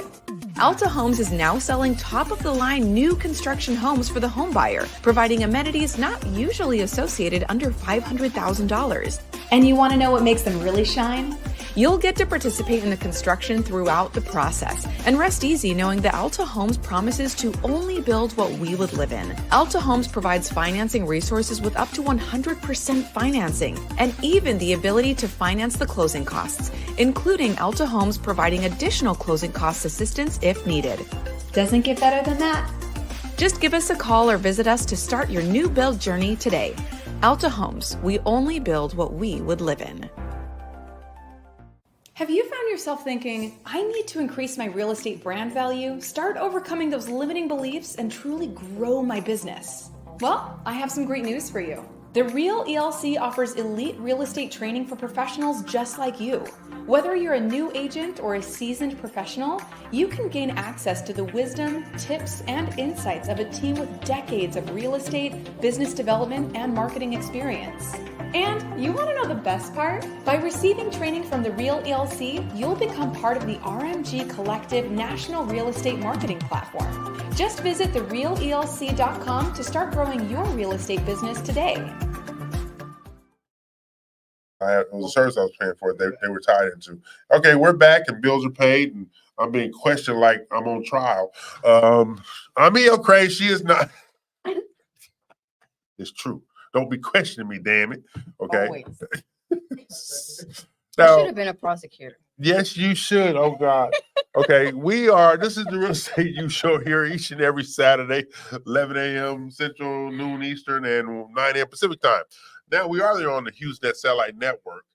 Alta Homes is now selling top of the line new construction homes for the home buyer, providing amenities not usually associated under $500,000. And you want to know what makes them really shine? You'll get to participate in the construction throughout the process and rest easy knowing that Alta Homes promises to only build what we would live in. Alta Homes provides financing resources with up to 100% financing and even the ability to finance the closing costs, including Alta Homes providing additional closing cost assistance if needed. Doesn't get better than that. Just give us a call or visit us to start your new build journey today. Alta Homes, we only build what we would live in. Have you found yourself thinking, I need to increase my real estate brand value, start overcoming those limiting beliefs, and truly grow my business? Well, I have some great news for you. The Real ELC offers elite real estate training for professionals just like you. Whether you're a new agent or a seasoned professional, you can gain access to the wisdom, tips, and insights of a team with decades of real estate, business development, and marketing experience. And you want to know the best part? By receiving training from the Real ELC, you'll become part of the RMG Collective National Real Estate Marketing Platform. Just visit therealelc.com to start growing your real estate business today. It was a service I was paying for. They were tied into. Okay, we're back and bills are paid, and I'm being questioned like I'm on trial. I'm E.L. Craig. She is not. It's true. Don't be questioning me, damn it. Okay. Always. Now, I should have been a prosecutor. yes, you should. Oh God. Okay, this is the Real Estate You Show here each and every Saturday, 11 a.m. Central, noon Eastern, and 9 a.m. Pacific time. Now we are there on the HughesNet Satellite Network,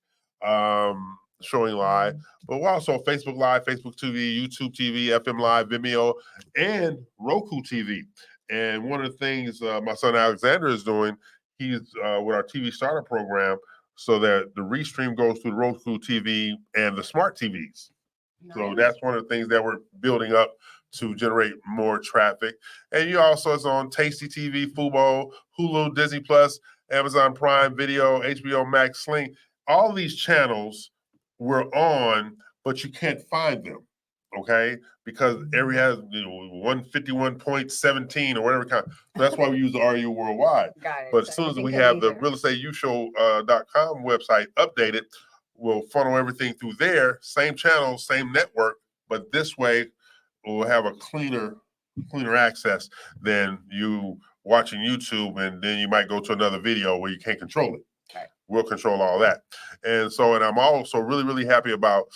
showing live, but we're also on Facebook Live, Facebook TV, YouTube TV, FM Live, Vimeo, and Roku TV. And one of the things my son Alexander is doing, he's with our TV starter program, so that the restream goes through the Roku TV and the smart TVs. So that's one of the things that we're building up to generate more traffic. And you also is on Tasty TV, Fubo, Hulu, Disney Plus, Amazon Prime Video, HBO Max, Sling. All these channels we're on, but you can't find them, okay? Because every has 151.17 or whatever kind. So that's why we use the RU Worldwide. Got it. But as soon as we have the realestateyouShow.com website updated, we'll funnel everything through there, same channel, same network, but this way we'll have a cleaner access than you watching YouTube, and then you might go to another video where you can't control it. Okay. We'll control all that. And I'm also really, really happy about,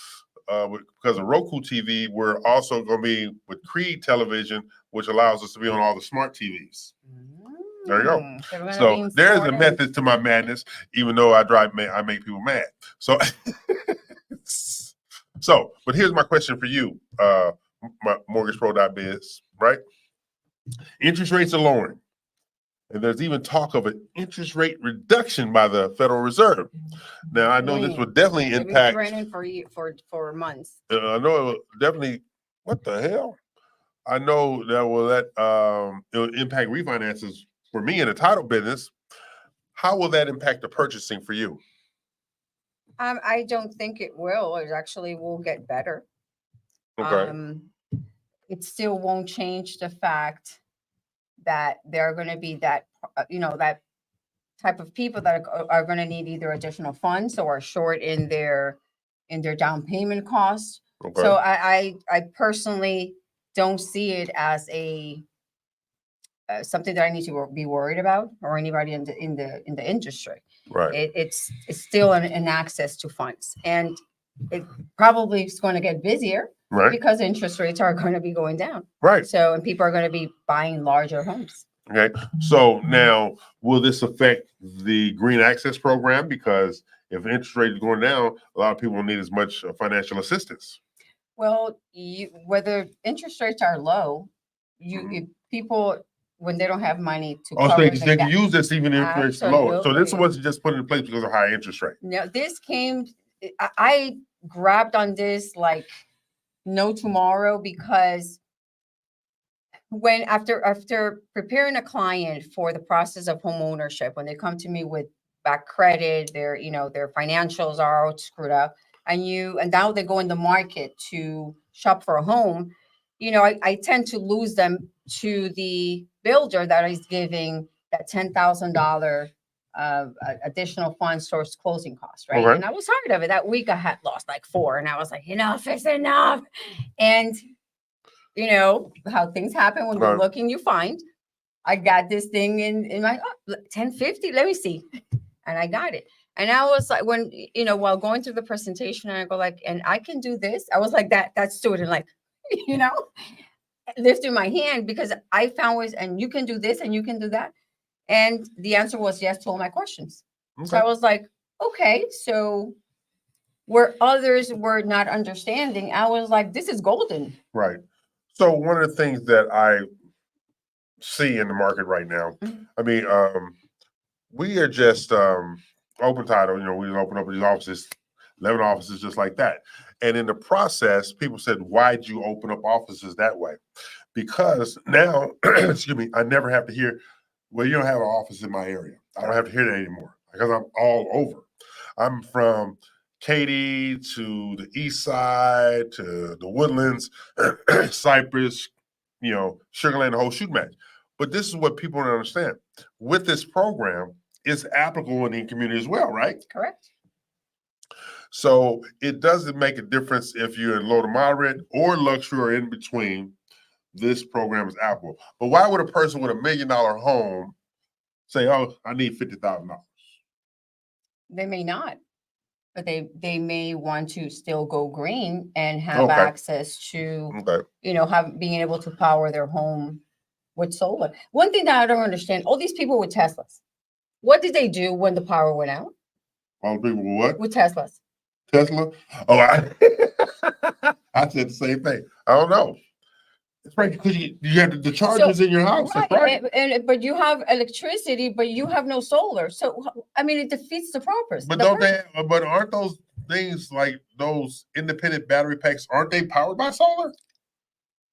because of Roku TV, we're also going to be with Creed Television, which allows us to be on all the smart TVs. There you go. So there's a method to my madness, even though I make people mad. So, but here's my question for you, my mortgagepro.biz, right? Interest rates are lowering, and there's even talk of an interest rate reduction by the Federal Reserve. Now, I know this will definitely impact. Training for months. I know it will definitely. What the hell? I know that it'll impact refinances for me in the title business. How will that impact the purchasing for you? I don't think it will. It actually will get better. Okay. It still won't change the fact that there are going to be that type of people that are going to need either additional funds or are short in their down payment costs. Okay. So I personally don't see it as something that I need to be worried about, or anybody in the industry. Right. It's still an access to funds, and it probably is going to get busier. Right. Because interest rates are going to be going down. Right. So, and people are going to be buying larger homes. Okay. So now, will this affect the Green Access Program? Because if interest rate is going down, a lot of people won't need as much financial assistance. Well, whether interest rates are low, if people, when they don't have money to cover They can use this even if interest rates are lower. So this Absolutely. wasn't just put in place because of high interest rate. Now, I grabbed on this like no tomorrow, because when after preparing a client for the process of home ownership, when they come to me with bad credit, their financials are all screwed up, and now they go in the market to shop for a home, I tend to lose them to the builder that is giving that $10,000 additional funds towards closing costs, right? Okay. And I was tired of it. That week I had lost like 4, and I was like, enough is enough. And you know how things happen when you're looking, you find. I got this thing in my 1050. Let me see, and I got it. And I was like, while going through the presentation, and I go like, and I can do this. I was like that student, like, lifting my hand, because I found ways, and you can do this, and you can do that. And the answer was yes to all my questions. Okay. So I was like, okay, so where others were not understanding, I was like, this is golden. Right. So one of the things that I see in the market right now, I mean, we are just open title. We open up these offices, 11 offices just like that. And in the process, people said, why'd you open up offices that way? Because now, excuse me, I never have to hear, well, you don't have an office in my area. I don't have to hear that anymore because I'm all over. I'm from Katy to the east side to the Woodlands, Cypress, Sugar Land, the whole shoot match. But this is what people don't understand. With this program, it's applicable in the community as well, right? Correct. So it doesn't make a difference if you're in low to moderate or luxury or in between. This program is applicable. But why would a person with $1 million home say, oh, I need $50,000? They may not, but they may want to still go green and have access to, being able to power their home with solar. One thing that I don't understand, all these people with Teslas, what did they do when the power went out? All the people with what? With Teslas. Tesla? Oh, I said the same thing. I don't know. It's right because you have the chargers in your house, right? But you have electricity, but you have no solar. So I mean, it defeats the purpose. But But aren't those things like those independent battery packs? Aren't they powered by solar?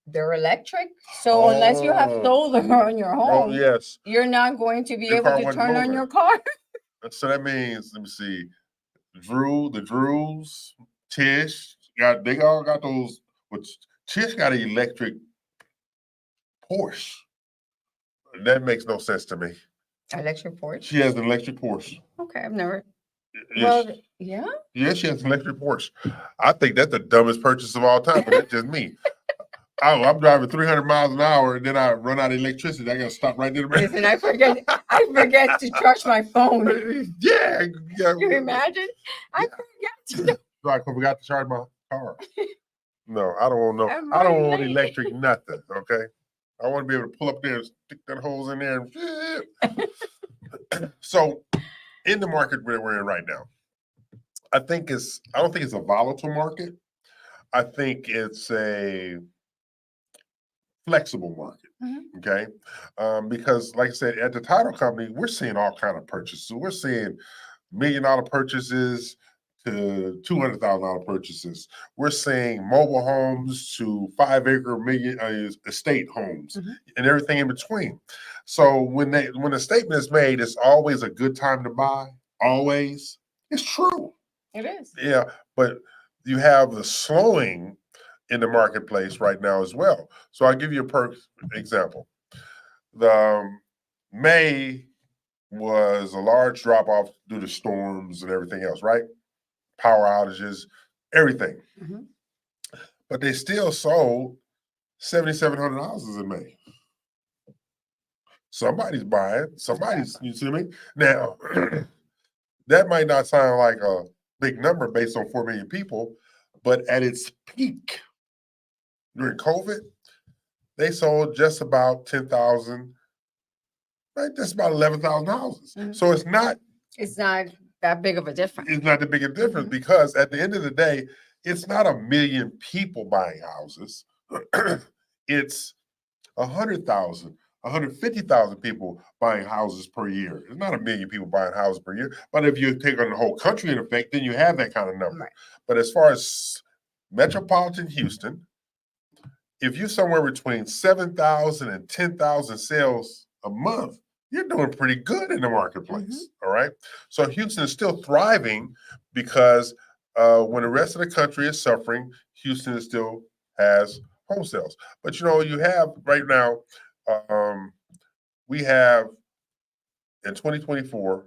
They're electric. So unless you have solar on your home, yes, you're not going to be able to turn on your car. So that means, let me see, the Drews, Tish, they all got those. Which Tish got an electric Porsche. That makes no sense to me. Electric Porsche? She has an electric Porsche. Okay, I've never. Yes. Well, yeah. Yeah, she has an electric Porsche. I think that's the dumbest purchase of all time, but that's just me. I'm driving 300 miles an hour and then I run out of electricity. I got to stop right there. Listen, I forget to charge my phone. Yeah. Can you imagine? I forgot to charge my car. No, I don't want no. I don't want electric nothing. Okay. I want to be able to pull up there and stick that hose in there. So, in the market where we're in right now, I don't think it's a volatile market. I think it's a flexible market. Okay. Because like I said, at the title company, we're seeing all kind of purchases. We're seeing $1 million purchases to $200,000 purchases. We're seeing mobile homes to 5-acre estate homes and everything in between. So when a statement is made, it's always a good time to buy. Always. It's true. It is. Yeah, but you have the slowing in the marketplace right now as well. So I'll give you a example. The May was a large drop off due to storms and everything else, right? Power outages, everything. But they still sold 7,700 houses in May. Somebody's buying, you see me? Now, that might not sound like a big number based on 4 million people, but at its peak during COVID, they sold just about 10,000, right? That's about 11,000 houses. So it's not that big of a difference. It's not that big a difference because at the end of the day, it's not 1 million people buying houses. It's 100,000, 150,000 people buying houses per year. It's not 1 million people buying houses per year. But if you take on the whole country in effect, then you have that kind of number. Right. But as far as metropolitan Houston, if you're somewhere between 7,000 and 10,000 sales a month, you're doing pretty good in the marketplace. All right. So Houston is still thriving because when the rest of the country is suffering, Houston still has home sales. But you have right now, we have in 2024,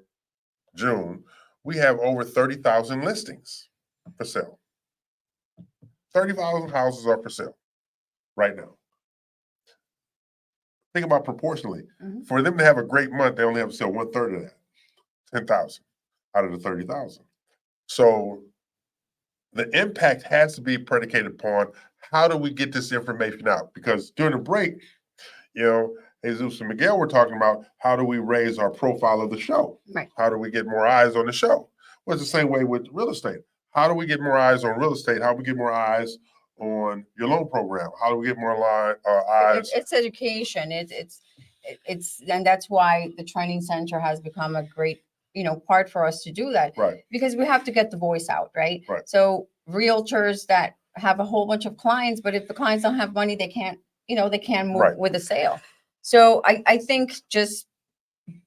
June, we have over 30,000 listings for sale. 30,000 houses are for sale right now. Think about proportionally. For them to have a great month, they only have to sell 1/3 of that, 10,000 out of the 30,000. So the impact has to be predicated upon how do we get this information out? Because during the break, Jesus and Miguel were talking about how do we raise our profile of the show? Right. How do we get more eyes on the show? Well, it's the same way with real estate. How do we get more eyes on real estate? How do we get more eyes on your loan program? How do we get more eyes? It's education. and that's why the training center has become a great, part for us to do that. Right. Because we have to get the voice out, right? Right. So realtors that have a whole bunch of clients, but if the clients don't have money, they can't move Right. with a sale. So I think just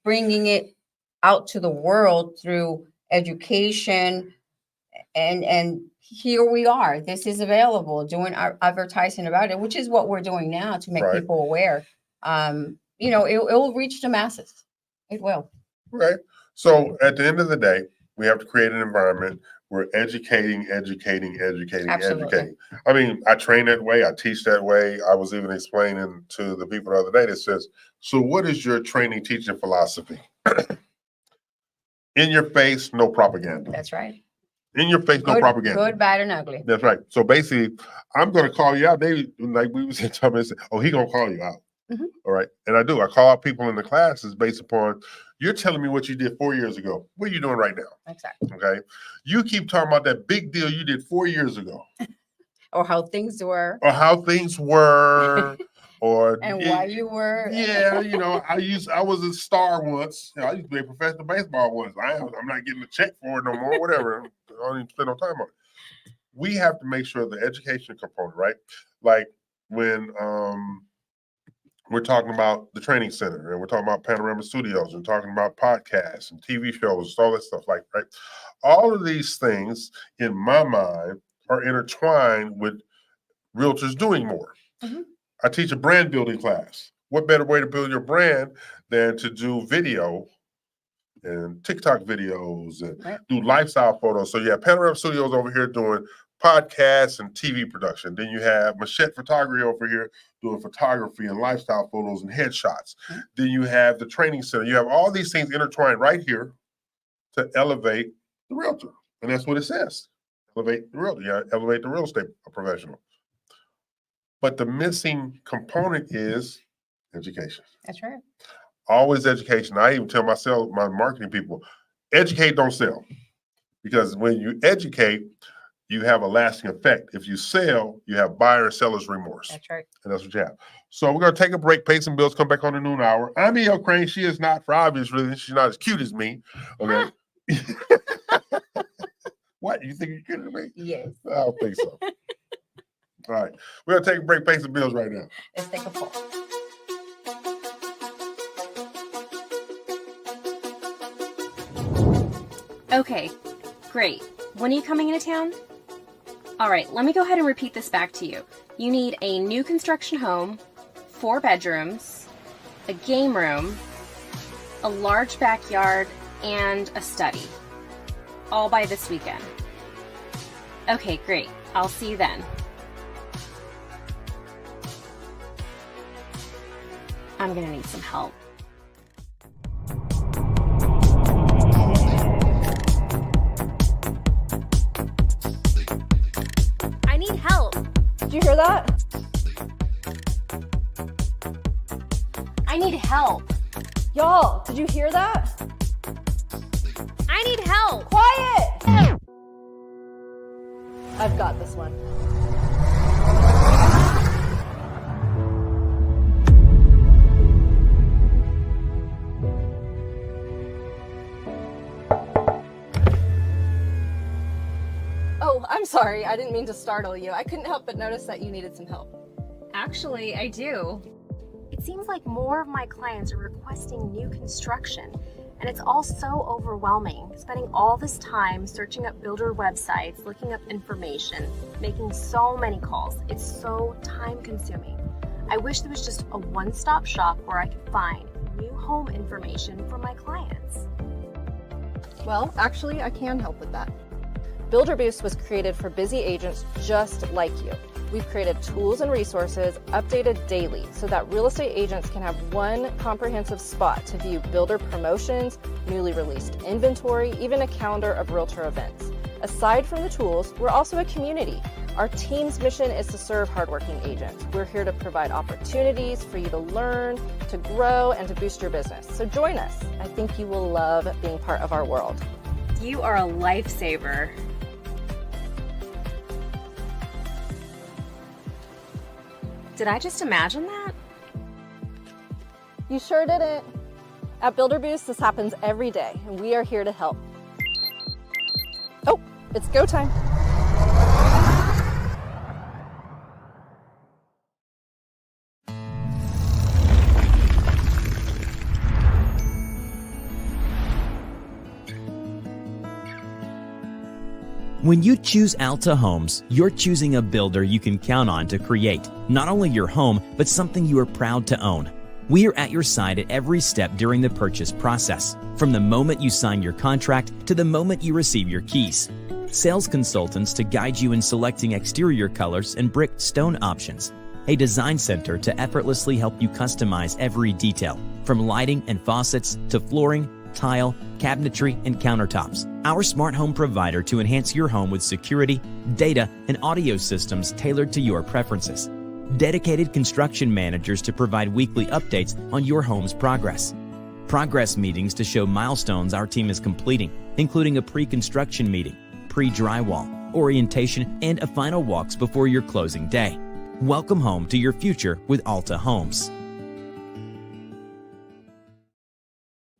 bringing it out to the world through education and here we are, this is available, doing our advertising about it, which is what we're doing now to make Right. people aware. It will reach the masses. It will. Right. So at the end of the day, we have to create an environment where educating. Absolutely. I mean, I train that way. I teach that way. I was even explaining to the people the other day that says, so what is your training teaching philosophy? In your face, no propaganda. That's right. In your face, no propaganda. Good, bad, and ugly. That's right. So basically, I'm going to call you out. They, like we was talking about, oh, he going to call you out. Mhm. All right. And I do. I call out people in the classes based upon, you're telling me what you did 4 years ago. What are you doing right now? Exactly. Okay. You keep talking about that big deal you did 4 years ago, Or how things were or how things were, or and why you were. Yeah, I was a star once. I used to be a professional baseball once. I'm not getting a check for it no more. Whatever. I don't even spend no time on it. We have to make sure the education component, right? Like when we're talking about the training center and we're talking about Panorama Studios and talking about podcasts and TV shows, all that stuff, like, right? All of these things, in my mind, are intertwined with realtors doing more. Mhm. I teach a brand building class. What better way to build your brand than to do video and TikTok videos and Right. do lifestyle photos? So you have Panorama Studios over here doing podcasts and TV production. Then you have Machette Photography over here doing photography and lifestyle photos and headshots. Mhm. Then you have the training center. You have all these things intertwined right here to elevate the realtor. And that's what it says. Elevate the realtor. Yeah, elevate the real estate professional. But the missing component is education. That's right. Always education. I even tell my marketing people, educate, don't sell. Because when you educate, you have a lasting effect. If you sell, you have buyer and seller's remorse. That's right. And that's what you have. So we're going to take a break, pay some bills, come back on the noon hour. I'm E.L. Crane. She is not, for obvious reasons, she's not as cute as me. Okay. What? You think you're cute as me? Yes. I don't think so. All right. We're going to take a break, pay some bills right now. Let's take a poll. Okay, great. When are you coming into town? All right, let me go ahead and repeat this back to you. You need a new construction home, 4 bedrooms, a game room, a large backyard, and a study. All by this weekend. Okay, great. I'll see you then. I'm gonna need some help. I need help. Did you hear that? I need help. Y'all, did you hear that? I need help. Quiet! I've got this one. Oh, I'm sorry. I didn't mean to startle you. I couldn't help but notice that you needed some help. Actually, I do. It seems like more of my clients are requesting new construction, and it's all so overwhelming. Spending all this time searching up builder websites, looking up information, making so many calls. It's so time consuming. I wish there was just a one-stop shop where I could find new home information for my clients. Well, actually, I can help with that. Builder Boost was created for busy agents just like you. We've created tools and resources updated daily so that real estate agents can have one comprehensive spot to view builder promotions, newly released inventory, even a calendar of realtor events. Aside from the tools, we're also a community. Our team's mission is to serve hardworking agents. We're here to provide opportunities for you to learn, to grow, and to boost your business. So join us. I think you will love being part of our world. You are a lifesaver. Did I just imagine that? You sure didn't. At Builder Boost, this happens every day, and we are here to help. Oh, it's go time. When you choose Alta Homes, you're choosing a builder you can count on to create not only your home, but something you are proud to own. We are at your side at every step during the purchase process, from the moment you sign your contract to the moment you receive your keys. Sales consultants to guide you in selecting exterior colors and brick stone options. A design center to effortlessly help you customize every detail, from lighting and faucets to flooring, tile, cabinetry, and countertops. Our smart home provider to enhance your home with security, data, and audio systems tailored to your preferences. Dedicated construction managers to provide weekly updates on your home's progress. Progress meetings to show milestones our team is completing, including a pre-construction meeting, pre-drywall, orientation, and a final walks before your closing day. Welcome home to your future with Alta Homes.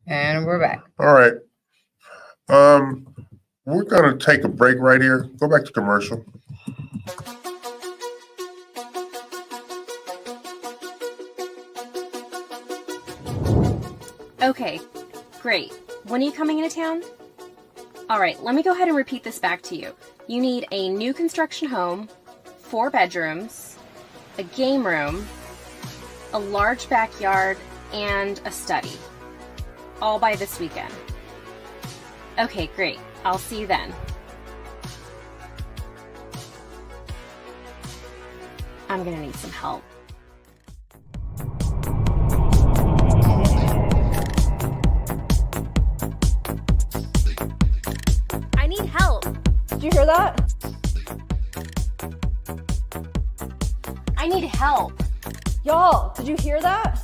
And we're back. All right. We're gonna take a break right here. Go back to commercial. Okay, great. When are you coming into town? All right, let me go ahead and repeat this back to you. You need a new construction home, 4 bedrooms, a game room, a large backyard, and a study. All by this weekend. Okay, great. I'll see you then. I'm gonna need some help. I need help. Did you hear that? I need help. Y'all, did you hear that?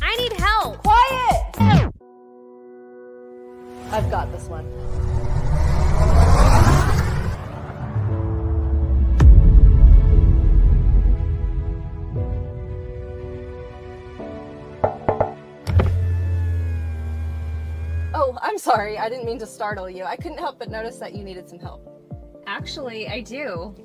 I need help. Quiet! I've got this one. Oh, I'm sorry. I didn't mean to startle you. I couldn't help but notice that you needed some help. Actually, I do.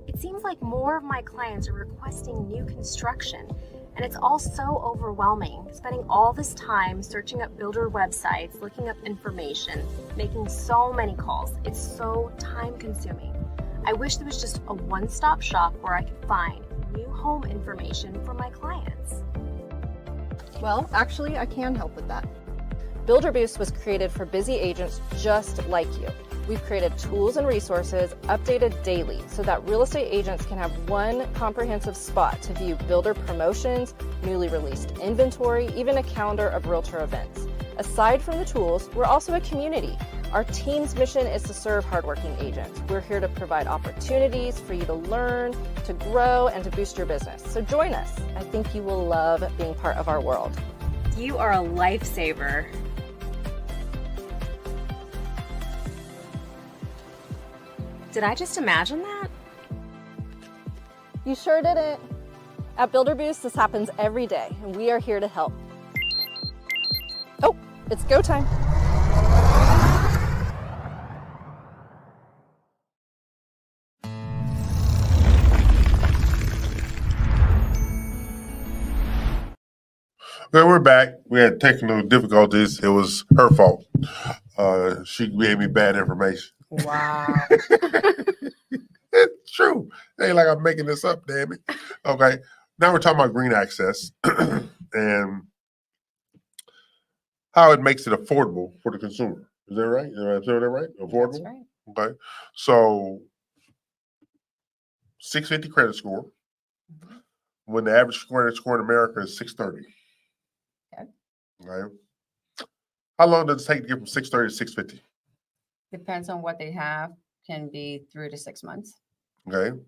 It seems like more of my clients are requesting new construction, and it's all so overwhelming. Spending all this time searching up builder websites, looking up information, making so many calls. It's so time consuming. I wish there was just a one-stop shop where I could find new home information for my clients. Well, actually, I can help with that. Builder Boost was created for busy agents just like you. We've created tools and resources updated daily so that real estate agents can have one comprehensive spot to view builder promotions, newly released inventory, even a calendar of realtor events. Aside from the tools, we're also a community. Our team's mission is to serve hardworking agents. We're here to provide opportunities for you to learn, to grow, and to boost your business. So join us. I think you will love being part of our world. You are a lifesaver. Did I just imagine that? You sure didn't. At Builder Boost, this happens every day, and we are here to help. Oh, it's go time. Okay, we're back. We had technical difficulties. It was her fault. She gave me bad information. Wow. It's true. Ain't like I'm making this up, damn it. Okay. Now we're talking about green access and how it makes it affordable for the consumer. Is that right? Is that right? Affordable? That's right. Okay. So 650 credit score. When the average credit score in America is 630. Okay. Okay. How long does it take to get from 630 to 650? Depends on what they have, can be 3 to 6 months. Okay.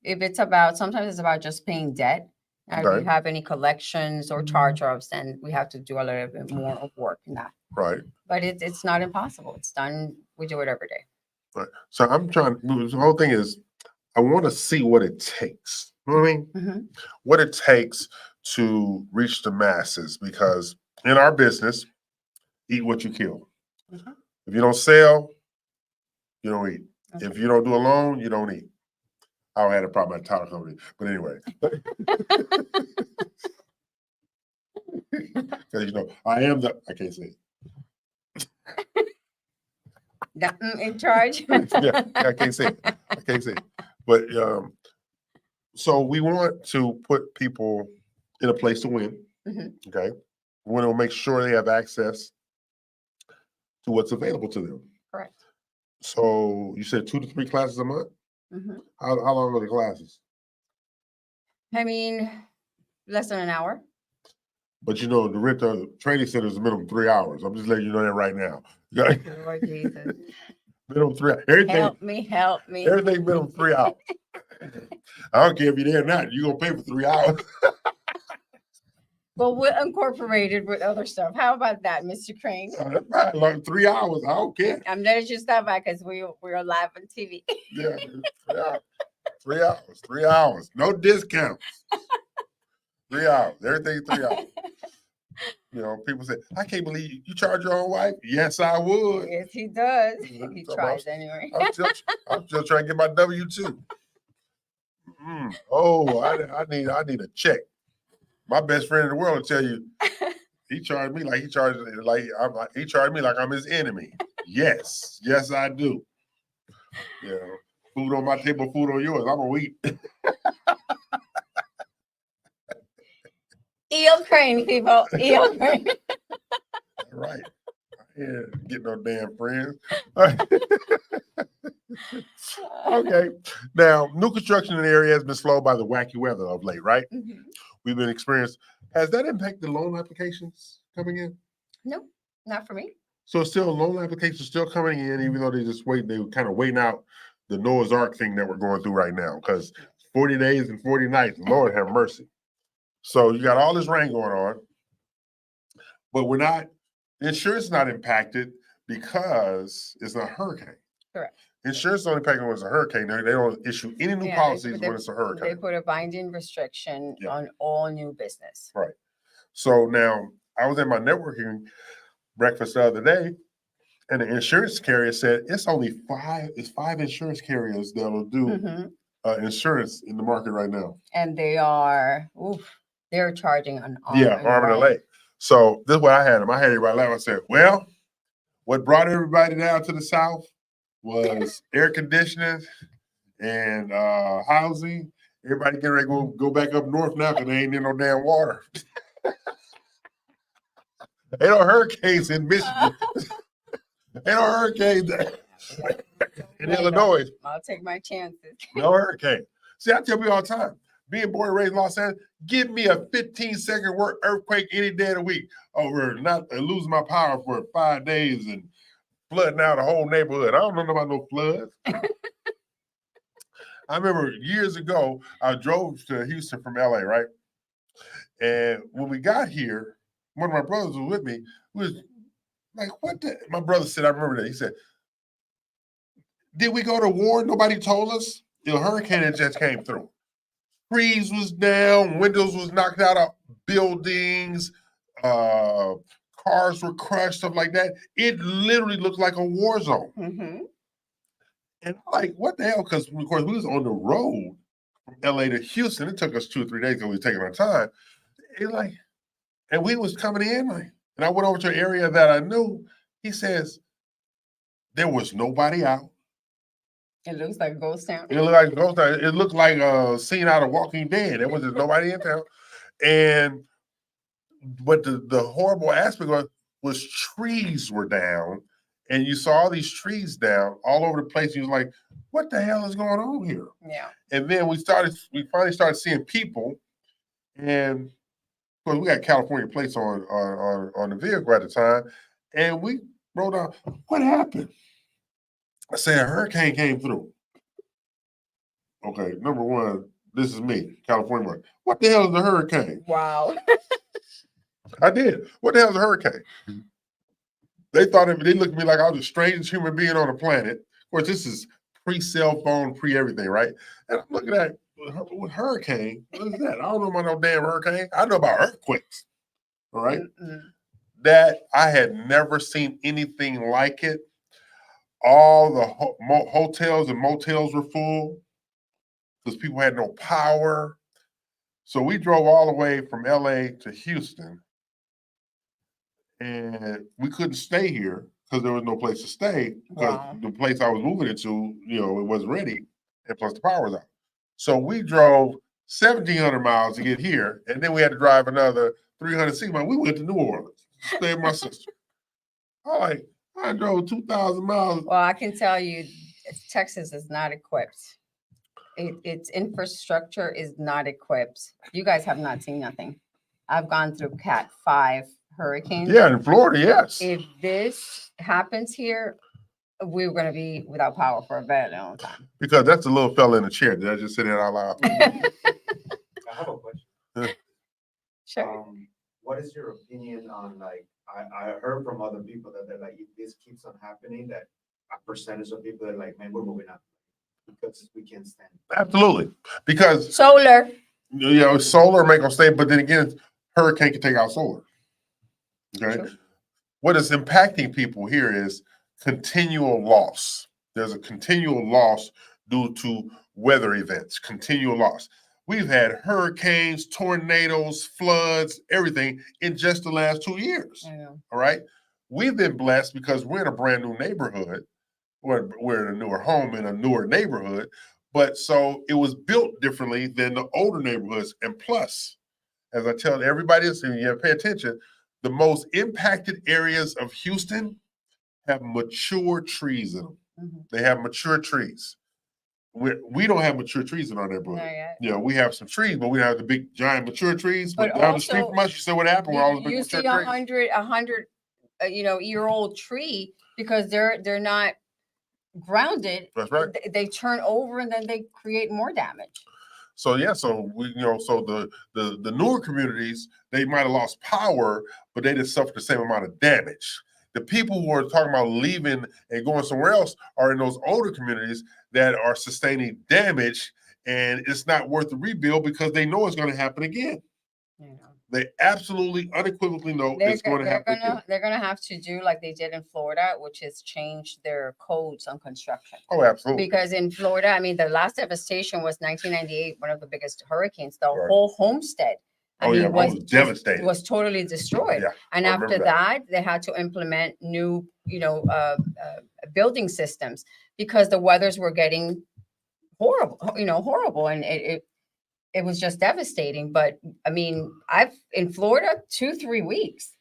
If it's about, sometimes it's about just paying debt. Now, if Okay. you have any collections or charge-offs, then we have to do a little bit more of work in that. Right. But it's not impossible. It's done. We do it every day. Right. So I'm trying, the whole thing is, I want to see what it takes. You know what I mean? Mhm. What it takes to reach the masses because in our business, eat what you kill. If you don't sell, you don't eat. If you don't do a loan, you don't eat. I don't have a problem at title company, but anyway. Because I am I can't say it. In charge. Yeah, I can't say it. I can't say it. But so we want to put people in a place to win. Okay. We want to make sure they have access to what's available to them. Correct. So you said 2 to 3 classes a month? How long are the classes? I mean, less than an hour. But the rent of the training center is minimum 3 hours. I'm just letting you know that right now. Lord Jesus. Minimum 3 hours. Everything, Help me. everything minimum 3 hours. I don't care if you're there or not. You're going to pay for 3 hours. Well, we're incorporated with other stuff. How about that, Mr. Crane? That's right. Like 3 hours. I don't care. I'm letting you stop by because we're live on TV. Yeah. 3 hours. 3 hours. No discounts. 3 hours. Everything 3 hours. People say, I can't believe you charge your own wife. Yes, I would. Yes, he does. Mhm. He So tries anyway. I'm still trying to get my W-2. Oh, I need a check. My best friend in the world will tell you, he charged me like he charged me like I'm his enemy. Yes, I do. Food on my table, food on yours. I'm gonna eat. Eel Crane, people. Eel Crane. Right. Yeah, get no damn friends. Okay. Now, new construction in the area has been slowed by the wacky weather of late, right? We've been experienced. Has that impacted loan applications coming in? No, not for me. So still loan applications still coming in, even though they were kind of waiting out the Noah's Ark thing that we're going through right now, because 40 days and 40 nights, Lord have mercy. So you got all this rain going on, but insurance is not impacted because it's a hurricane. Correct. Insurance is only impacted when it's a hurricane. They don't issue any new policies when it's a hurricane. They put a binding restriction on all new business. Right. So now I was at my networking breakfast the other day, and the insurance carrier said it's only 5 insurance carriers that will do insurance in the market right now. And they're charging an arm. Arm and a leg. So this is what I had them. I had everybody laugh. I said, well, what brought everybody down to the South was air conditioning and housing. Everybody getting ready to go back up north now because they ain't in no damn water. Ain't no hurricanes in Michigan. Ain't no hurricanes in Illinois. I'll take my chances. No hurricane. See, I tell people all the time, being born and raised in Los Angeles, give me a 15-second earthquake any day of the week over not losing my power for 5 days and flooding out the whole neighborhood. I don't know about no floods. I remember years ago, I drove to Houston from LA, right? And when we got here, one of my brothers was with me. Was like, what the? My brother said, I remember that. He said, did we go to war? Nobody told us. The hurricane that just came through. Trees was down, windows was knocked out of buildings, cars were crushed, stuff like that. It literally looked like a war zone. And I'm like, what the hell? Because of course we was on the road from LA to Houston. It took us 2 or 3 days because we were taking our time. And we was coming in, and I went over to an area that I knew. He says, there was nobody out. It looks like a ghost town. It looked like a ghost town. It looked like a scene out of Walking Dead. There was just nobody in town. But the horrible aspect was trees were down, and you saw all these trees down all over the place. You was like, what the hell is going on here? Yeah. And then we finally started seeing people, and of course we got California plates on the vehicle at the time, and we wrote down, what happened? I said, a hurricane came through. Okay, number one, this is me, California. What the hell is a hurricane? Wow. I did. What the hell is a hurricane? They looked at me like I was the strangest human being on the planet. Of course, this is pre-cell phone, pre-everything, right? And I'm looking at it. with hurricane, what is that? I don't know about no damn hurricane. I know about earthquakes. All right. That I had never seen anything like it. All the hotels and motels were full because people had no power. So we drove all the way from LA to Houston, and we couldn't stay here because there was no place to stay because the place I was moving into, it wasn't ready, and plus the power was out. So we drove 1,700 miles to get here, and then we had to drive another 360 miles. We went to New Orleans, stay with my sister. I drove 2,000 miles. Well, I can tell you, Texas is not equipped. Its infrastructure is not equipped. You guys have not seen nothing. I've gone through Cat 5 hurricanes. Yeah, in Florida, yes. If this happens here, we're going to be without power for a very long time. Because that's the little fella in the chair. Did I just say that out loud? I have a question. Sure. What is your opinion on, like, I heard from other people that they're like, if this keeps on happening, that a percentage of people are like, man, we're moving up because we can't stand it. Absolutely. Because solar. Solar make them stay, but then again, hurricane can take out solar. Okay. Sure. What is impacting people here is continual loss. There's a continual loss due to weather events, continual loss. We've had hurricanes, tornadoes, floods, everything in just the last 2 years. All right. We've been blessed because we're in a brand new neighborhood. We're in a newer home in a newer neighborhood. But so it was built differently than the older neighborhoods. And plus, as I tell everybody else, and you pay attention, the most impacted areas of Houston have mature trees in them. Mm-hmm. They have mature trees. We don't have mature trees in our neighborhood. We have some trees, but we don't have the big giant mature trees. But down the street from us, you see what happened with all the big mature trees. You see 100 year-old tree because they're not grounded. That's right. They turn over and then they create more damage. So the newer communities, they might have lost power, but they didn't suffer the same amount of damage. The people who are talking about leaving and going somewhere else are in those older communities that are sustaining damage, and it's not worth the rebuild because they know it's going to happen again. They absolutely, unequivocally know it's going to happen again. They're going to have to do like they did in Florida, which is change their codes on construction. Oh, absolutely. Because in Florida, I mean, the last devastation was 1998, one of the biggest hurricanes. The whole homestead. Was devastated. Was totally destroyed. Yeah, and after that, they had to implement new, building systems because the weathers were getting horrible, and it was just devastating. But I mean, in Florida 2-3 weeks,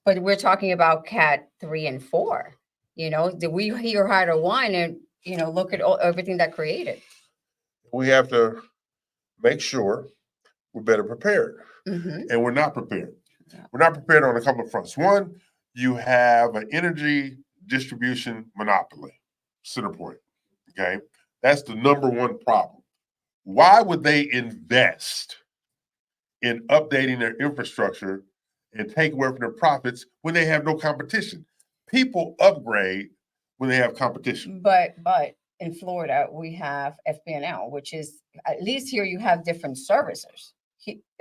but we're talking about Cat 3 and 4. Did we hear how to whine and look at everything that created? We have to make sure we're better prepared. Mm-hmm. And we're not prepared. Yeah. We're not prepared on a couple of fronts. One, you have an energy distribution monopoly, CenterPoint. Okay. That's the number one problem. Why would they invest in updating their infrastructure and take away from their profits when they have no competition? People upgrade when they have competition. But in Florida, we have FP&L, which is, at least here you have different servicers.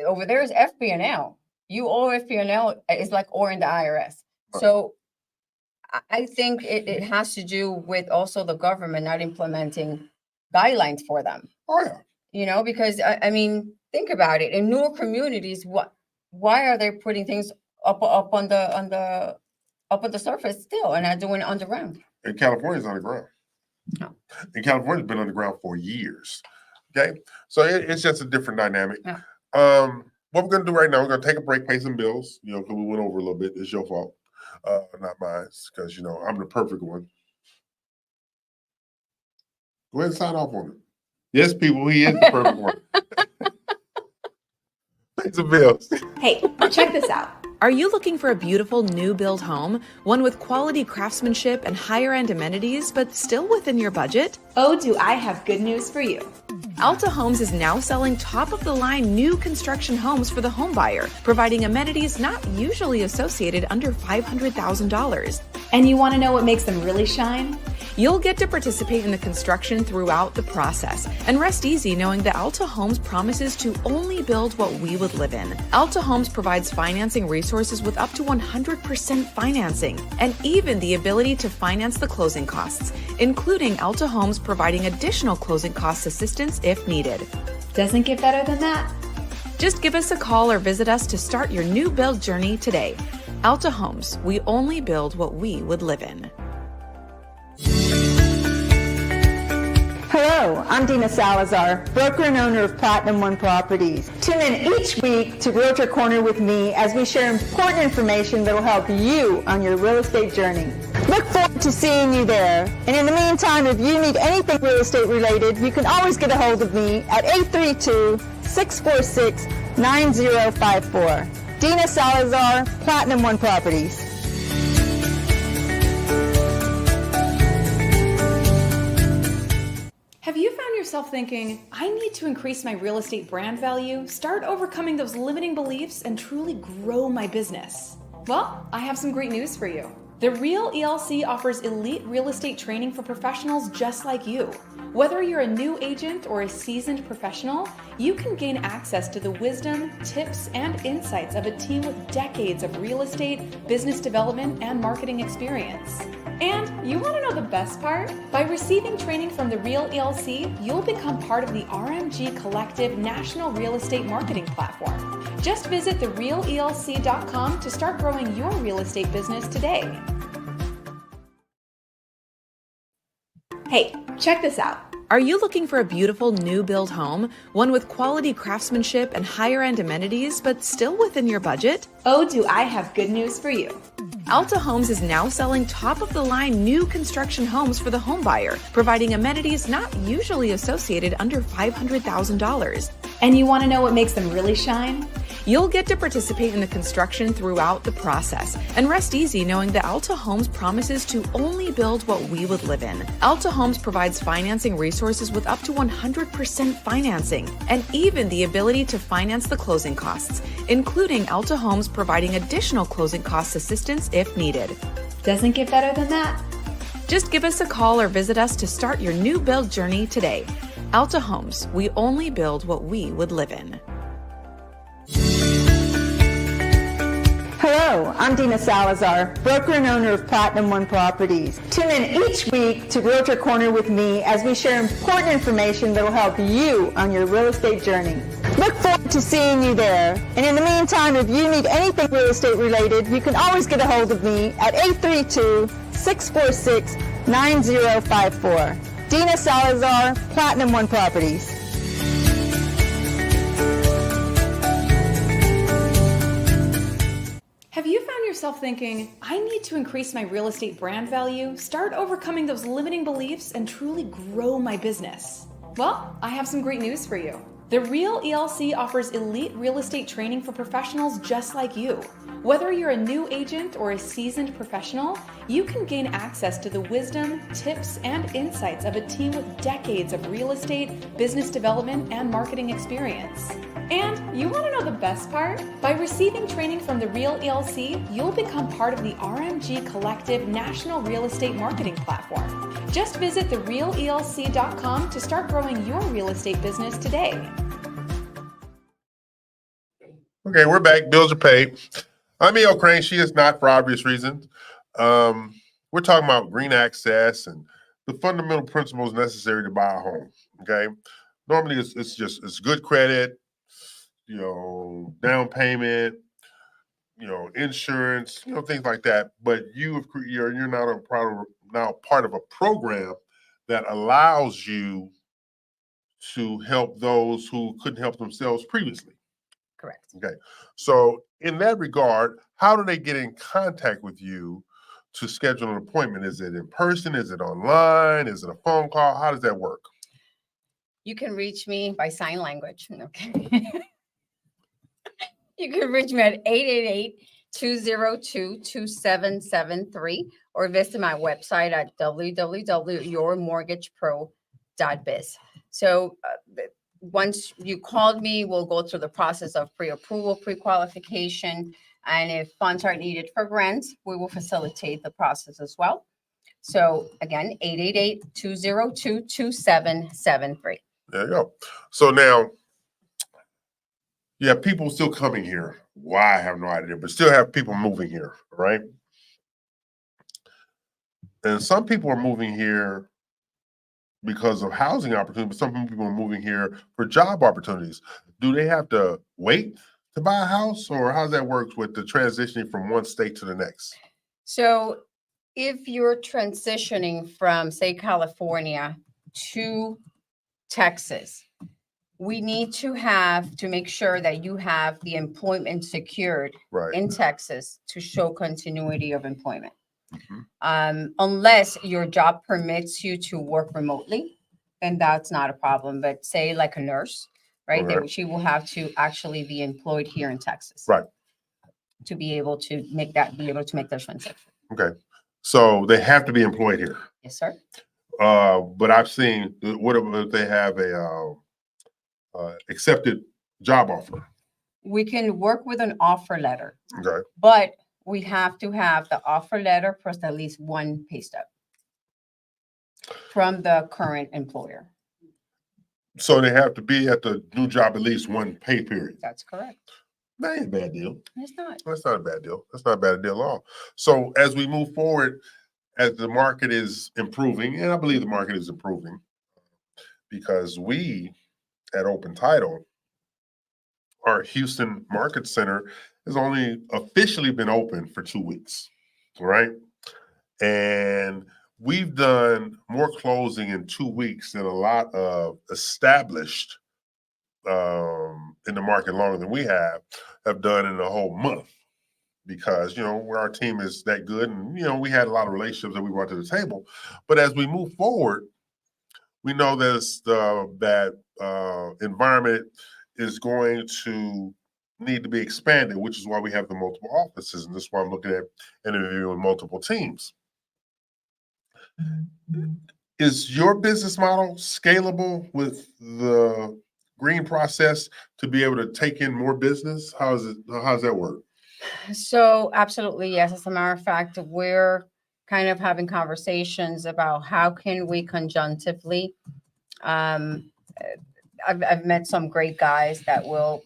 Over there is FP&L. You owe FP&L, it's like or in the IRS. Right. So I think it has to do with also the government not implementing guidelines for them. Oh yeah. Because I mean, think about it. In newer communities, why are they putting things up on the surface still and not doing it underground? In California, it's underground. No. In California, it's been underground for years. Okay, so it's just a different dynamic. Yeah. What we're gonna do right now, we're gonna take a break, pay some bills. Because we went over a little bit. It's your fault, not mine, because I'm the perfect one. Go ahead and sign off on it. Yes, people, he is the perfect one. Pay some bills. Hey, check this out. Are you looking for a beautiful new build home? One with quality craftsmanship and higher end amenities, but still within your budget? Oh, do I have good news for you. Alta Homes is now selling top-of-the-line new construction homes for the home buyer, providing amenities not usually associated under $500,000. And you want to know what makes them really shine? You'll get to participate in the construction throughout the process and rest easy knowing that Alta Homes promises to only build what we would live in. Alta Homes provides financing resources with up to 100% financing and even the ability to finance the closing costs, including Alta Homes providing additional closing cost assistance if needed. Doesn't get better than that. Just give us a call or visit us to start your new build journey today. Alta Homes, we only build what we would live in. Hello, I'm Dina Salazar, broker and owner of Platinum One Properties. Tune in each week to Realtor Corner with me as we share important information that will help you on your real estate journey. Look forward to seeing you there. And in the meantime, if you need anything real estate related, you can always get a hold of me at 832-646-9054. Dina Salazar, Platinum One Properties. Have you found yourself thinking, I need to increase my real estate brand value, start overcoming those limiting beliefs, and truly grow my business? Well, I have some great news for you. The Real ELC offers elite real estate training for professionals just like you. Whether you're a new agent or a seasoned professional, you can gain access to the wisdom, tips, and insights of a team with decades of real estate, business development, and marketing experience. And you want to know the best part? By receiving training from the Real ELC, you'll become part of the RMG Collective National Real Estate Marketing Platform. Just visit therealelc.com to start growing your real estate business today. Hey, check this out. Are you looking for a beautiful new build home, one with quality craftsmanship and higher end amenities, but still within your budget? Oh, do I have good news for you. Alta Homes is now selling top-of-the-line new construction homes for the home buyer, providing amenities not usually associated under $500,000. And you want to know what makes them really shine? You'll get to participate in the construction throughout the process and rest easy knowing that Alta Homes promises to only build what we would live in. Alta Homes provides financing resources with up to 100% financing and even the ability to finance the closing costs, including Alta Homes providing additional closing cost assistance if needed. Doesn't get better than that. Just give us a call or visit us to start your new build journey today. Alta Homes, we only build what we would live in. Hello, I'm Dina Salazar, broker and owner of Platinum One Properties. Tune in each week to Realtor Corner with me as we share important information that will help you on your real estate journey. Look forward to seeing you there. And in the meantime, if you need anything real estate related, you can always get a hold of me at 832-646-9054. Dina Salazar, Platinum One Properties. Have you found yourself thinking, I need to increase my real estate brand value, start overcoming those limiting beliefs, and truly grow my business? Well, I have some great news for you. The Real ELC offers elite real estate training for professionals just like you. Whether you're a new agent or a seasoned professional, you can gain access to the wisdom, tips, and insights of a team with decades of real estate, business development, and marketing experience. And you want to know the best part? By receiving training from the Real ELC, you'll become part of the RMG Collective National Real Estate Marketing Platform. Just visit therealelc.com to start growing your real estate business today. Okay, we're back. Bills are paid. I'm E.L. Crane. She is not, for obvious reasons. We're talking about green access and the fundamental principles necessary to buy a home. Okay, normally it's good credit, down payment, insurance, things like that. But you're now part of a program that allows you to help those who couldn't help themselves previously. Correct. Okay. So in that regard, how do they get in contact with you to schedule an appointment? Is it in person? Is it online? Is it a phone call? How does that work? You can reach me by sign language. Okay. You can reach me at 888-202-2773 or visit my website at www.yourmortgagepro.biz. So once you called me, we'll go through the process of pre-approval, pre-qualification, and if funds are needed for grants, we will facilitate the process as well. So again, 888-202-2773. There you go. So now, yeah, people still coming here. Why, I have no idea, but still have people moving here, right? And some people are moving here because of housing opportunities, but some people are moving here for job opportunities. Do they have to wait to buy a house, or how does that work with the transitioning from one state to the next? So if you're transitioning from, say, California to Texas, we need to make sure that you have the employment secured Right. in Texas to show continuity of employment. Mhm. Unless your job permits you to work remotely, then that's not a problem. But say like a nurse, right? Okay. She will have to actually be employed here in Texas. Right. To be able to make that transition. Okay. So they have to be employed here. Yes, sir. But I've seen, what if they have a accepted job offer? We can work with an offer letter, Okay. but we have to have the offer letter plus at least one pay stub from the current employer. So they have to be at the new job at least one pay period. That's correct. That ain't a bad deal. It's not. That's not a bad deal. That's not a bad deal at all. So as we move forward, as the market is improving, and I believe the market is improving, because we at Open Title, our Houston Market Center has only officially been open for 2 weeks, right? And we've done more closing in 2 weeks than a lot of established in the market longer than we have done in a whole month, because, where our team is that good, and, we had a lot of relationships that we brought to the table. But as we move forward, we know that environment is going to need to be expanded, which is why we have the multiple offices, and this is why I'm looking at interviewing multiple teams. Is your business model scalable with the green process to be able to take in more business? How does that work? So absolutely, yes. As a matter of fact, we're kind of having conversations about how can we conjunctively. I've met some great guys that will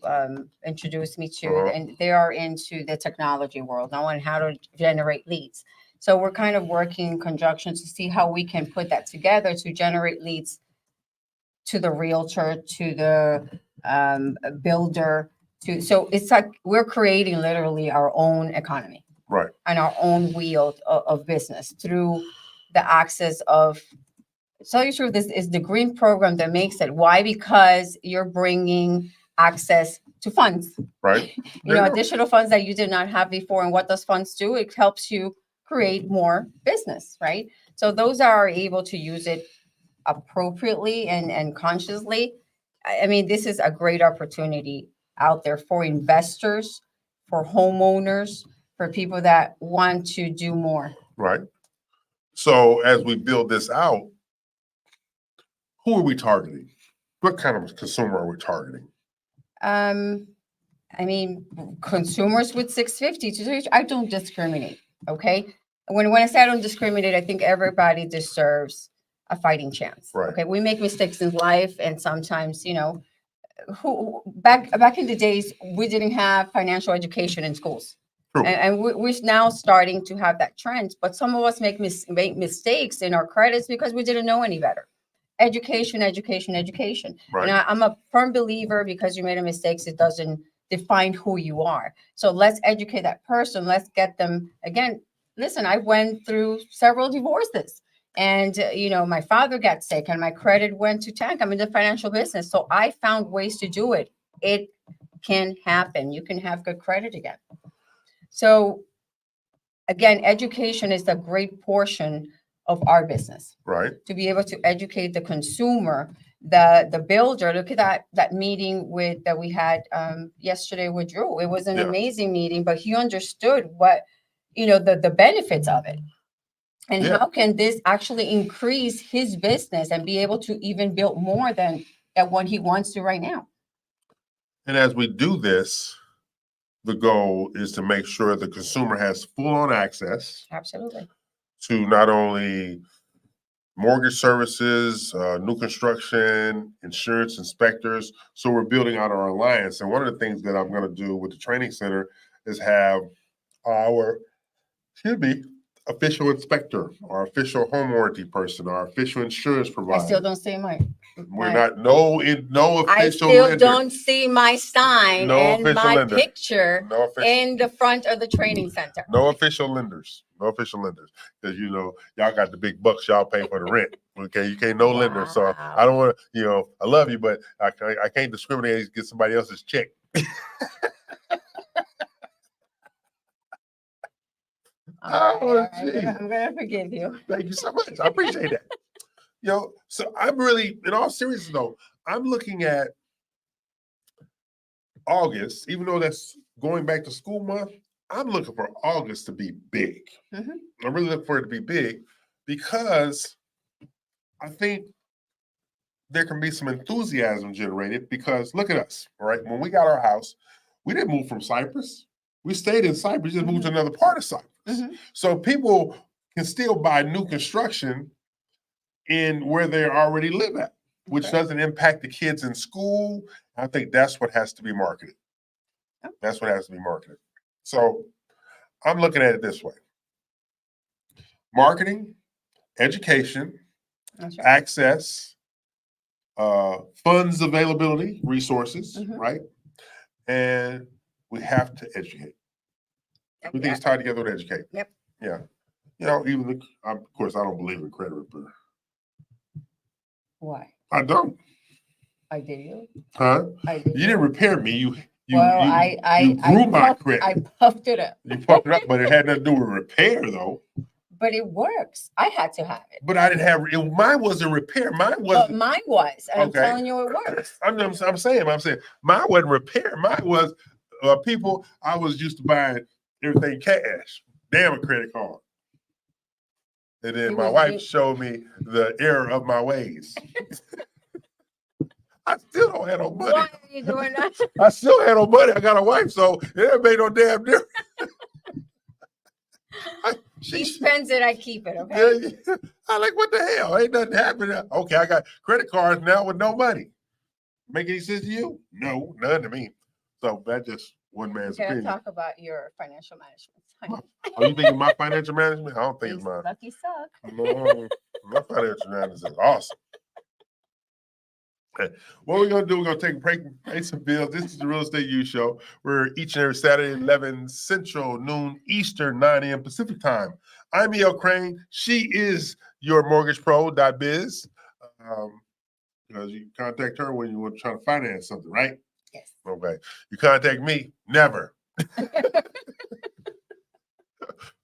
introduce me to, and they are into the technology world, knowing how to generate leads. So we're kind of working in conjunction to see how we can put that together to generate leads to the realtor, to the builder. So it's like we're creating literally our own economy, right, and our own wheel of business through the access of. So you sure this is the green program that makes it. Why? Because you're bringing access to funds, right? Additional funds that you did not have before. And what those funds do, it helps you create more business, right? So those are able to use it appropriately and consciously. I mean, this is a great opportunity out there for investors, for homeowners, for people that want to do more. Right. So as we build this out, who are we targeting? What kind of consumer are we targeting? I mean, consumers with 650 I don't discriminate. Okay. When I say I don't discriminate, I think everybody deserves a fighting chance. Right. Okay. We make mistakes in life, and sometimes, who back in the days, we didn't have financial education in schools. True. And we're now starting to have that trend, but some of us make mistakes in our credits because we didn't know any better. Education. Right. And I'm a firm believer, because you made a mistake, it doesn't define who you are. So let's educate that person. Let's get them again. Listen, I went through several divorces, and my father got sick, and my credit went to tank. I'm in the financial business, so I found ways to do it. It can happen. You can have good credit again. So again, education is a great portion of our business. Right. To be able to educate the consumer, the builder. Look at that meeting that we had yesterday with Drew. It was an amazing meeting, but he understood what, the benefits of it. And how can this actually increase his business and be able to even build more than what he wants to right now. And as we do this, the goal is to make sure the consumer has full-on access. Absolutely. to not only mortgage services, new construction, insurance inspectors. So we're building out our alliance. And one of the things that I'm going to do with the training center is have our, official inspector, our official home warranty person, our official insurance provider. I still don't see my. We're not no official I still lender. don't see my sign No and official my lender. picture No official. in the front of the training center. No official lenders. No official lenders. Because y'all got the big bucks, y'all pay for the rent. Okay, you can't no lender. So I don't want to, I love you, but I can't discriminate and get somebody else's check. Gee. I'm gonna forgive you. Thank you so much. I appreciate that. So I'm really, in all seriousness though, I'm looking at August, even though that's going back to school month, I'm looking for August to be big. Mhm. I'm really looking for it to be big because I think there can be some enthusiasm generated because look at us, all right? When we got our house, we didn't move from Cyprus. We stayed in Cyprus, just moved to another part of Cyprus. So people can still buy new construction in where they already live at, which doesn't impact the kids in school. I think that's what has to be marketed. That's what has to be marketed. So I'm looking at it this way. Marketing, education, access, funds availability, resources, right? And we have to educate. Everything's tied together with educate. Yep. Yeah. Of course, I don't believe in credit repair. Why? I don't. I do. Huh? I did. You didn't repair me. You I grew my credit. I puffed it up. You puffed it up, but it had nothing to do with repair, though. But it works. I had to have it. But I didn't have it. Mine wasn't repair. Mine was. But mine was. And Okay. I'm telling you, it works. I'm saying mine wasn't repair. Mine was people. I was used to buying everything cash. Damn a credit card. And then my wife showed me the error of my ways. I still don't have no money. Why are you doing that? I still had no money. I got a wife, so it ain't made no damn difference. She spends it, I keep it, okay? I like, what the hell? Ain't nothing happening. Okay, I got credit cards now with no money. Make any sense to you? No, none to me. So that's just one man's We're gonna opinion. talk about your financial management. Are you thinking my financial management? I don't think it's mine. Lucky suck. No, my financial management is awesome. Okay, what we're gonna do, we're gonna take a break and pay some bills. This is the Real Estate U Show. We're each and every Saturday, 11 Central, noon Eastern, 9 a.m. Pacific time. I'm E.L. Crane. She is your mortgagepro.biz. Because you contact her when you want to try to finance something, right? Yes. Okay. You contact me, never.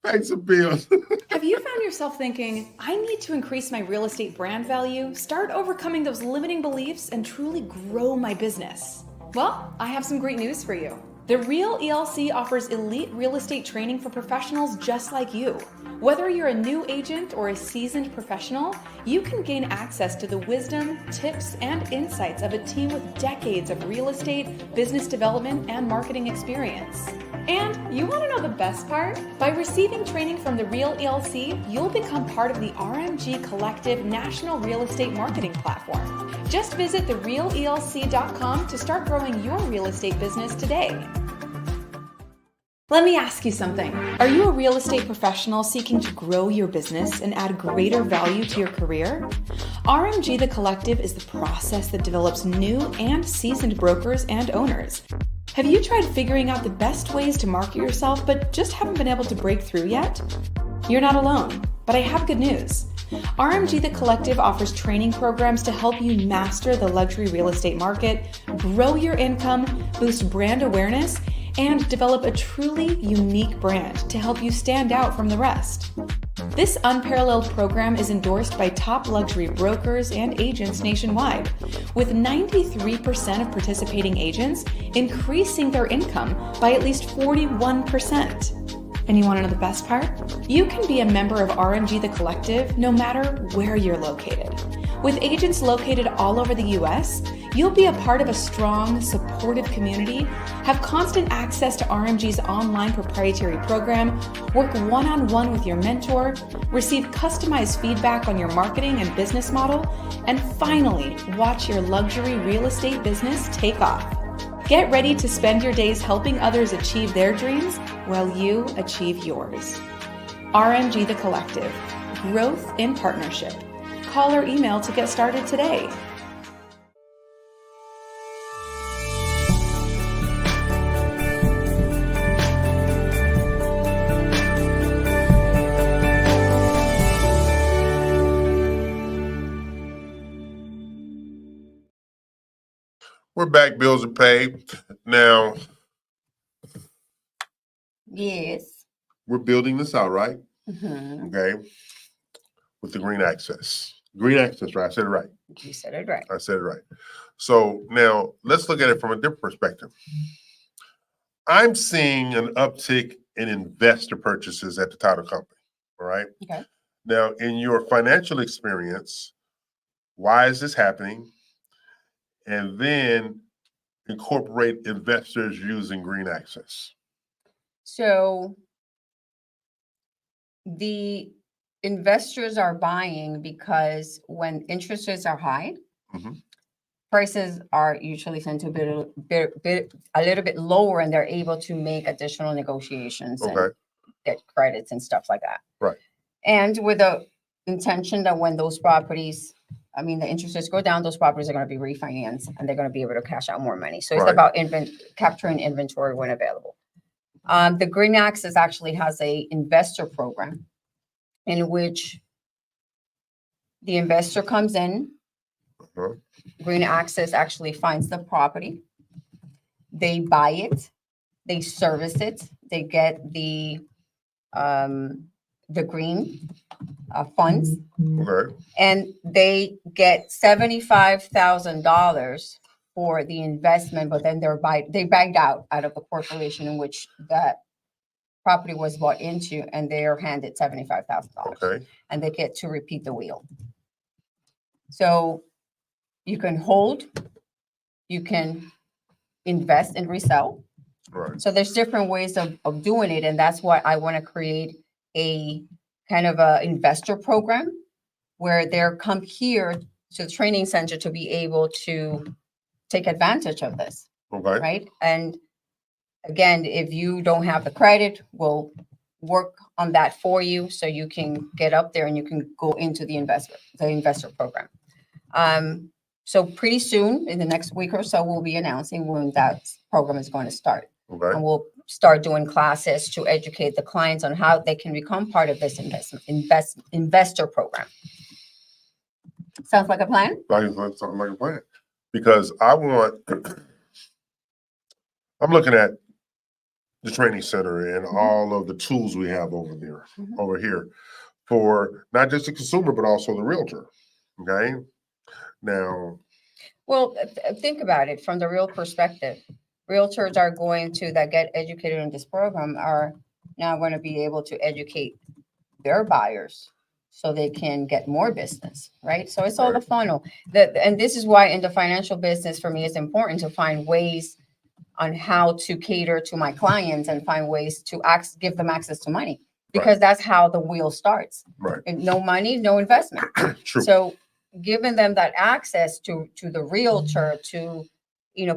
Pay some bills. Have you found yourself thinking, I need to increase my real estate brand value, start overcoming those limiting beliefs, and truly grow my business? Well, I have some great news for you. The Real ELC offers elite real estate training for professionals just like you. Whether you're a new agent or a seasoned professional, you can gain access to the wisdom, tips, and insights of a team with decades of real estate, business development, and marketing experience. And you want to know the best part? By receiving training from the Real ELC, you'll become part of the RMG Collective National Real Estate Marketing Platform. Just visit therealelc.com to start growing your real estate business today. Let me ask you something. Are you a real estate professional seeking to grow your business and add greater value to your career? RMG The Collective is the process that develops new and seasoned brokers and owners. Have you tried figuring out the best ways to market yourself but just haven't been able to break through yet? You're not alone, but I have good news. RMG The Collective offers training programs to help you master the luxury real estate market, grow your income, boost brand awareness, and develop a truly unique brand to help you stand out from the rest. This unparalleled program is endorsed by top luxury brokers and agents nationwide, with 93% of participating agents increasing their income by at least 41%. And you want to know the best part? You can be a member of RMG The Collective no matter where you're located. With agents located all over the US, You'll be a part of a strong, supportive community, have constant access to RMG's online proprietary program, work one-on-one with your mentor, receive customized feedback on your marketing and business model, and finally, watch your luxury real estate business take off. Get ready to spend your days helping others achieve their dreams while you achieve yours. RMG The Collective. Growth in partnership. Call or email to get started today. We're back, bills are paid. Now, Yes. we're building this out, right? Mhm. Okay. With the green access. Green access, right? I said it right. You said it right. I said it right. So now let's look at it from a different perspective. I'm seeing an uptick in investor purchases at the title company. All right. Okay. Now, in your financial experience, why is this happening? And then incorporate investors using green access. So the investors are buying because when interest rates are high, Mhm. prices are usually tend to be a little bit lower, and they're able to make additional negotiations and Okay. get credits and stuff like that. Right. And with the intention that when those properties, I mean, the interest rates go down, those properties are going to be refinanced and they're going to be able to cash out more money. So it's Right. about capturing inventory when available. The Green Access actually has a investor program in which the investor comes in. Uh-huh. Green Access actually finds the property. They buy it. They service it. They get the green funds, Okay. and they get $75,000 for the investment. But then they bagged out of the corporation in which that property was bought into, and they are handed $75,000. Okay. And they get to repeat the wheel. So you can hold, you can invest and resell. Right. So there's different ways of doing it. And that's why I want to create a kind of a investor program where they're come here to the training center to be able to take advantage of this. Okay. Right. And again, if you don't have the credit, we'll work on that for you so you can get up there and you can go into the investor program. So pretty soon, in the next week or so, we'll be announcing when that program is going to start. Okay. And we'll start doing classes to educate the clients on how they can become part of this investor program. Sounds like a plan? Something like a plan. Because I'm looking at the training center and all of the tools we have over here for not just the consumer, but also the realtor. Okay. Now, well, think about it from the real perspective. Realtors are going to that get educated in this program are now going to be able to educate their buyers so they can get more business, right? So it's all the funnel. And this is why in the financial business, for me, it's important to find ways on how to cater to my clients and find ways to give them access to money, because that's how the wheel starts. Right. And no money, no investment. True. So giving them that access to the realtor, to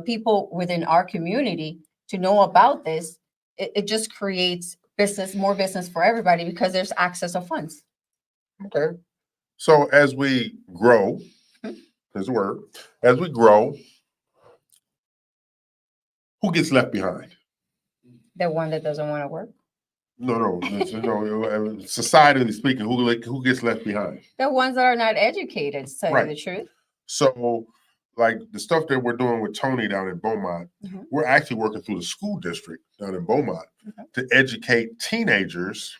people within our community to know about this, it just creates more business for everybody because there's access of funds. Okay. So as we grow, there's a word, as we grow, who gets left behind? The one that doesn't want to work. No, societally speaking, who gets left behind? The ones that are not educated, to tell you the truth. So, like the stuff that we're doing with Tony down in Beaumont, we're actually working through the school district down in Beaumont to educate teenagers,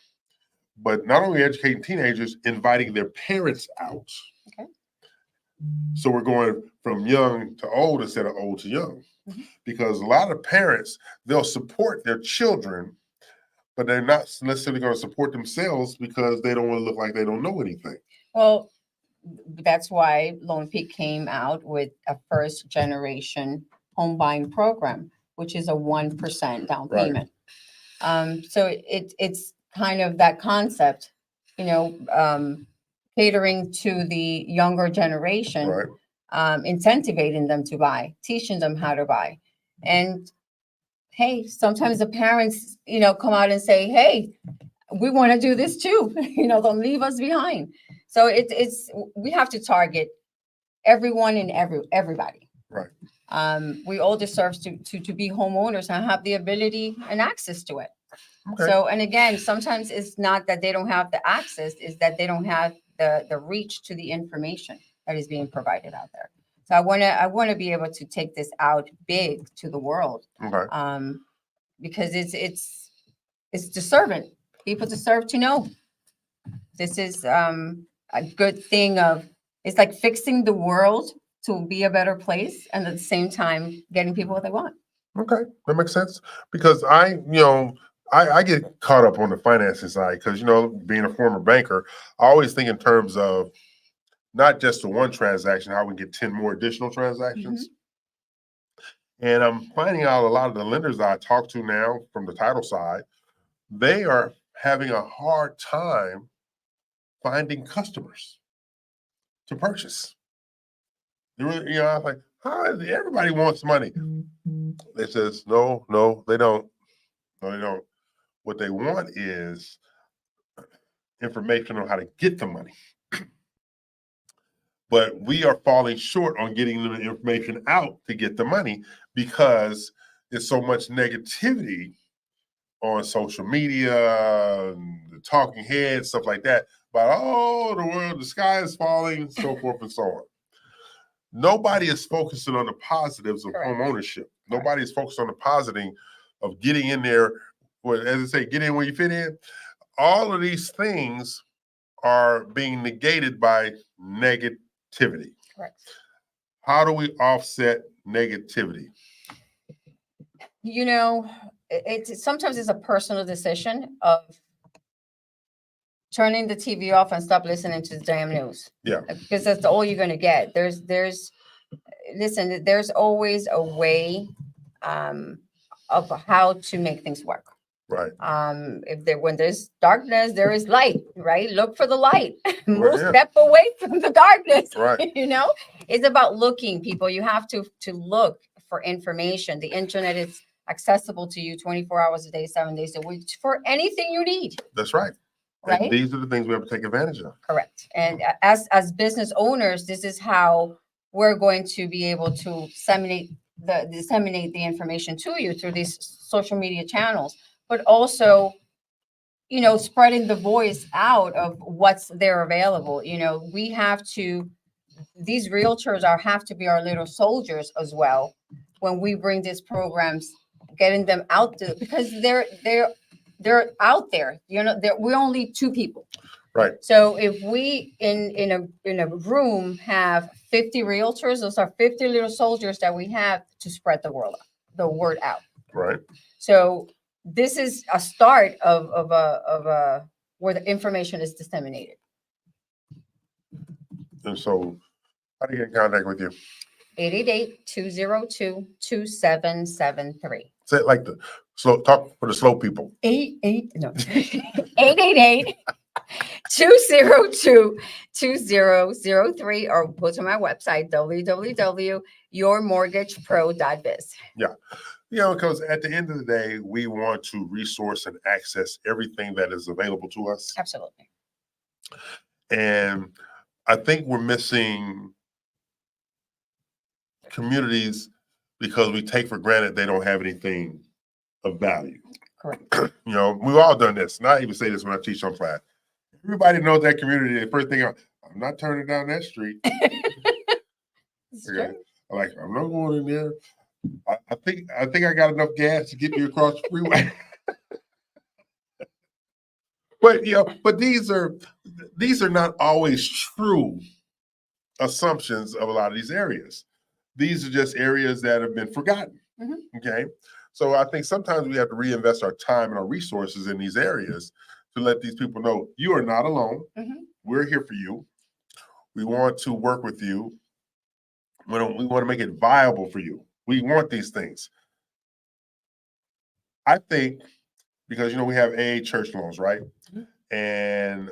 but not only educating teenagers, inviting their parents out. Okay. So we're going from young to old instead of old to young, because a lot of parents, they'll support their children, but they're not necessarily going to support themselves because they don't want to look like they don't know anything. Well, that's why Lone Peak came out with a first generation home buying program, which is a 1% down Right. payment. So it's kind of that concept, you know, catering to the younger generation, Right. incentivizing them to buy, teaching them how to buy. And hey, sometimes the parents, you know, come out and say, hey, we want to do this too. You know, don't leave us behind. So it's we have to target everyone and everybody. Right. We all deserve to be homeowners and have the ability and access to it. Okay. So, and again, sometimes it's not that they don't have the access, is that they don't have the reach to the information that is being provided out there. So I want to be able to take this out big to the world. Okay. Because it's deserving. People deserve to know. This is a good thing of, it's like fixing the world to be a better place, and at the same time getting people what they want. Okay, that makes sense. Because I get caught up on the financing side because, you know, being a former banker, I always think in terms of not just the one transaction, how we get 10 more additional transactions. And I'm finding out a lot of the lenders that I talk to now from the title side, they are having a hard time finding customers to purchase. They really, you know, I'm like, everybody wants money. They says, no, they don't. No, they don't. What they want is information on how to get the money. But we are falling short on getting the information out to get the money because there's so much negativity on social media, and the talking heads, stuff like that, about, oh, the world, the sky is falling, so forth and so on. Nobody is focusing on the positives of home ownership. Nobody is focused on the positive of getting in there, as I say, get in where you fit in. All of these things are being negated by negativity. Correct. How do we offset negativity? You know, sometimes it's a personal decision of turning the TV off and stop listening to the damn news. Yeah. Because that's all you're going to get. There's always a way of how to make things work. Right. When there's darkness, there is light, right? Look for the light. Move, yeah. step away from the darkness. Right. You know, it's about looking, people. You have to look for information. The internet is accessible to you 24 hours a day, 7 days a week for anything you need. That's right. Right. And these are the things we have to take advantage of. Correct. And as business owners, this is how we're going to be able to disseminate the information to you through these social media channels, but also, you know, spreading the voice out of what's there available. You know, we have to, these realtors have to be our little soldiers as well when we bring these programs, getting them out there, because they're out there. You know, we're only two people. Right. So if we in a room have 50 realtors, those are 50 little soldiers that we have to spread the word out. Right. So this is a start of a where the information is disseminated. And so, how do you get in contact with you? 888-202-2773. Say it like the slow talk for the slow people. 888-202-2003, or go to my website, www.yourmortgagepro.biz. Yeah. You know, because at the end of the day, we want to resource and access everything that is available to us. Absolutely. And I think we're missing communities because we take for granted they don't have anything of value. Correct. You know, we've all done this. And I even say this when I teach on class. Everybody knows that community. The first thing I'm not turning down that street. Okay. I'm not going in there. I think I got enough gas to get me across the freeway. But you know, but these are not always true assumptions of a lot of these areas. These are just areas that have been forgotten. Mm-hmm. Okay. So I think sometimes we have to reinvest our time and our resources in these areas to let these people know you are not alone. Mm-hmm. We're here for you. We want to work with you. We want to make it viable for you. We want these things. I think because, we have AA church loans, right? And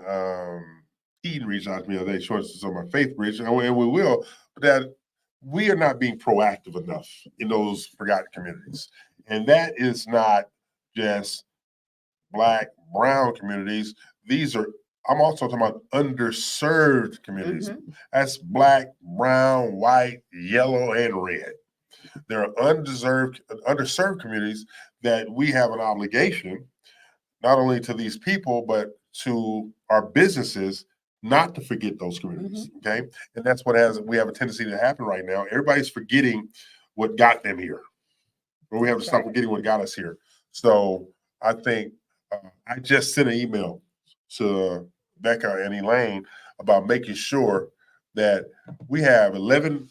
Eden reached out to me the other day, showing us some of my faith bridge, and we will, but that we are not being proactive enough in those forgotten communities. And that is not just Black, brown communities. I'm also talking about underserved communities. That's Black, brown, white, yellow, and red. There are underserved communities that we have an obligation, not only to these people, but to our businesses, not to forget those communities, okay? And that's what we have a tendency to happen right now. Everybody's forgetting what got them here. But we have to stop forgetting what got us here. So I think I just sent an email to Becca and Elaine about making sure that we have 11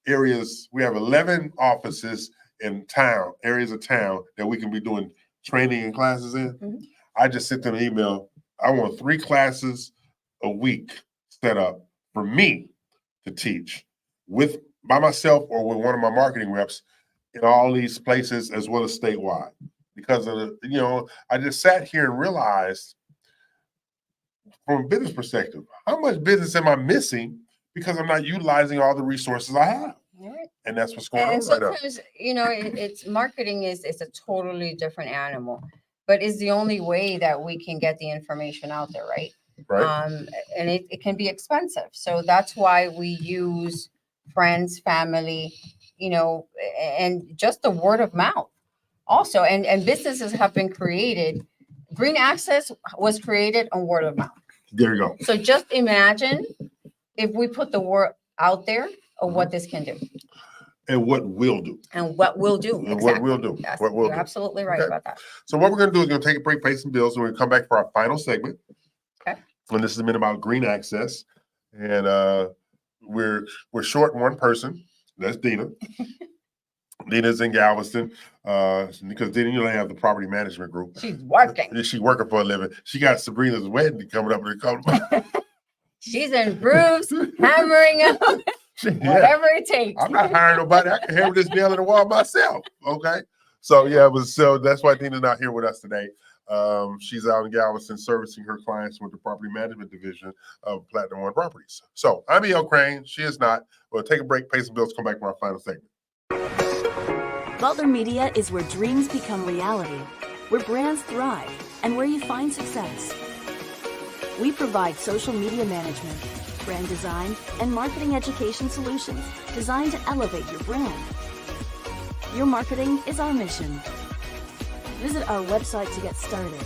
areas, we have 11 offices in town, areas of town that we can be doing training and classes in. I just sent them an email. I want 3 classes a week set up for me to teach by myself or with one of my marketing reps in all these places as well as statewide. Because of I just sat here and realized from a business perspective, how much business am I missing because I'm not utilizing all the resources I have? Right. And that's what's going on And right now. sometimes, it's marketing is a totally different animal, but it's the only way that we can get the information out there, right? Right. And it can be expensive. So that's why we use friends, family, and just the word of mouth also. And businesses have been created. Green Access was created on word of mouth. There you go. So just imagine if we put the word out there of what this can do. And what we'll do. And what we'll do. And what we'll do. Yes, What we'll you're do. absolutely right about that. So what we're going to do is going to take a break, pay some bills, and we're going to come back for our final segment. Okay. And this has been about Green Access. And we're short one person. That's Dina. Dina's in Galveston because Dina, have the property management group. She's working. She's working for a living. She got Sabrina's wedding coming up in a couple of months. She's in grooves, hammering up, whatever it takes. I'm not hiring nobody. I can hammer this nail in the wall myself. Okay. So that's why Dina's not here with us today. She's out in Galveston servicing her clients with the property management division of Platinum One Properties. So I'm E.L. Crane. She is not. We'll take a break, pay some bills, come back for our final segment. Butler Media is where dreams become reality, where brands thrive, and where you find success. We provide social media management, brand design, and marketing education solutions designed to elevate your brand. Your marketing is our mission. Visit our website to get started.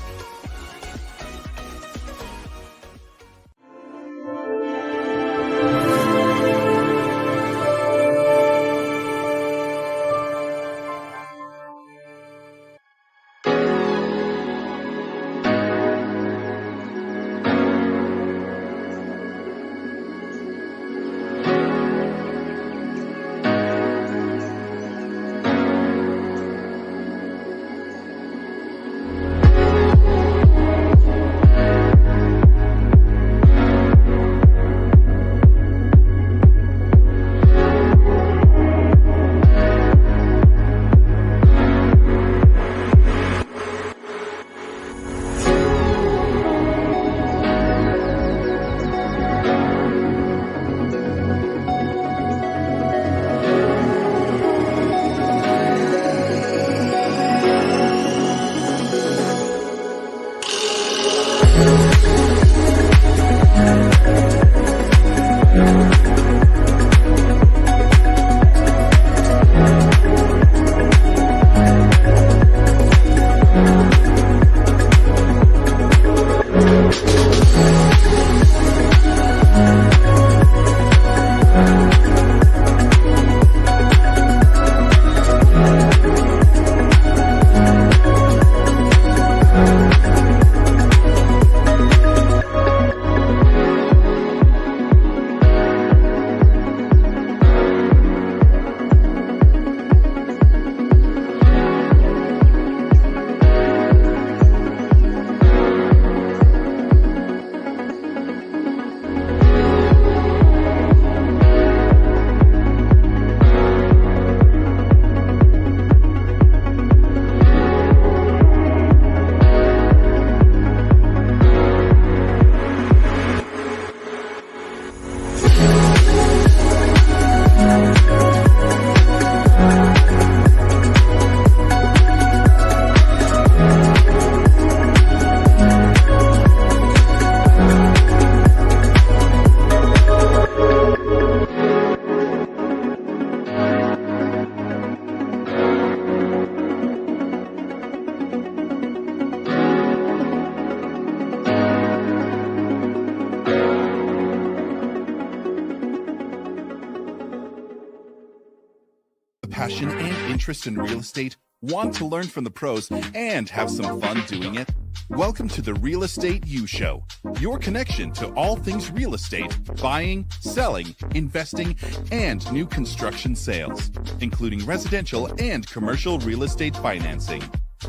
passion and interest in real estate? Want to learn from the pros and have some fun doing it? Welcome to the Real Estate U Show, your connection to all things real estate, buying, selling, investing, and new construction sales, including residential and commercial real estate financing.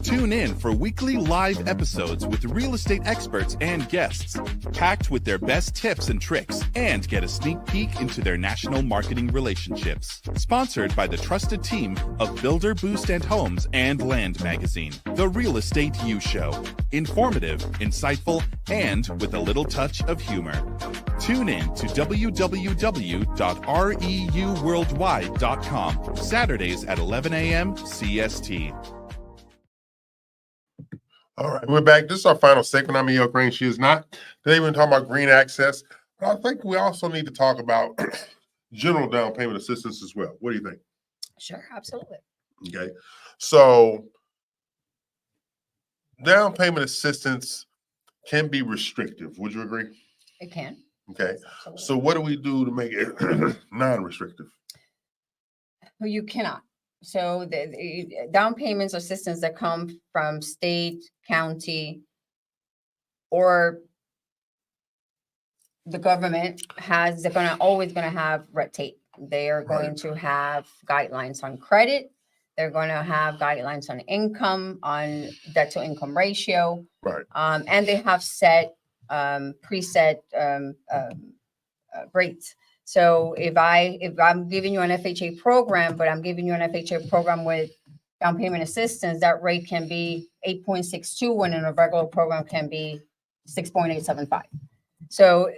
Tune in for weekly live episodes with real estate experts and guests, packed with their best tips and tricks, and get a sneak peek into their national marketing relationships. Sponsored by the trusted team of Builder Boost and Homes and Land Magazine. The Real Estate U Show. Informative, insightful, and with a little touch of humor. Tune in to www.reuworldwide.com, Saturdays at 11 a.m. CST. All right, we're back. This is our final segment. I'm E.L. Green. She is not. Today we're talking about green access. But I think we also need to talk about general down payment assistance as well. What do you think? Sure, absolutely. Okay. So down payment assistance can be restrictive. Would you agree? It can. Okay. So what do we do to make it non-restrictive? Well, you cannot. So the down payments assistance that come from state, county, or the government they're always gonna have red tape. They are going to have guidelines on credit. They're gonna have guidelines on income, on debt to income ratio. Right. And they have preset rates. So if I'm giving you an FHA program, but I'm giving you an FHA program with down payment assistance, that rate can be 8.62 when in a regular program can be 6.875. So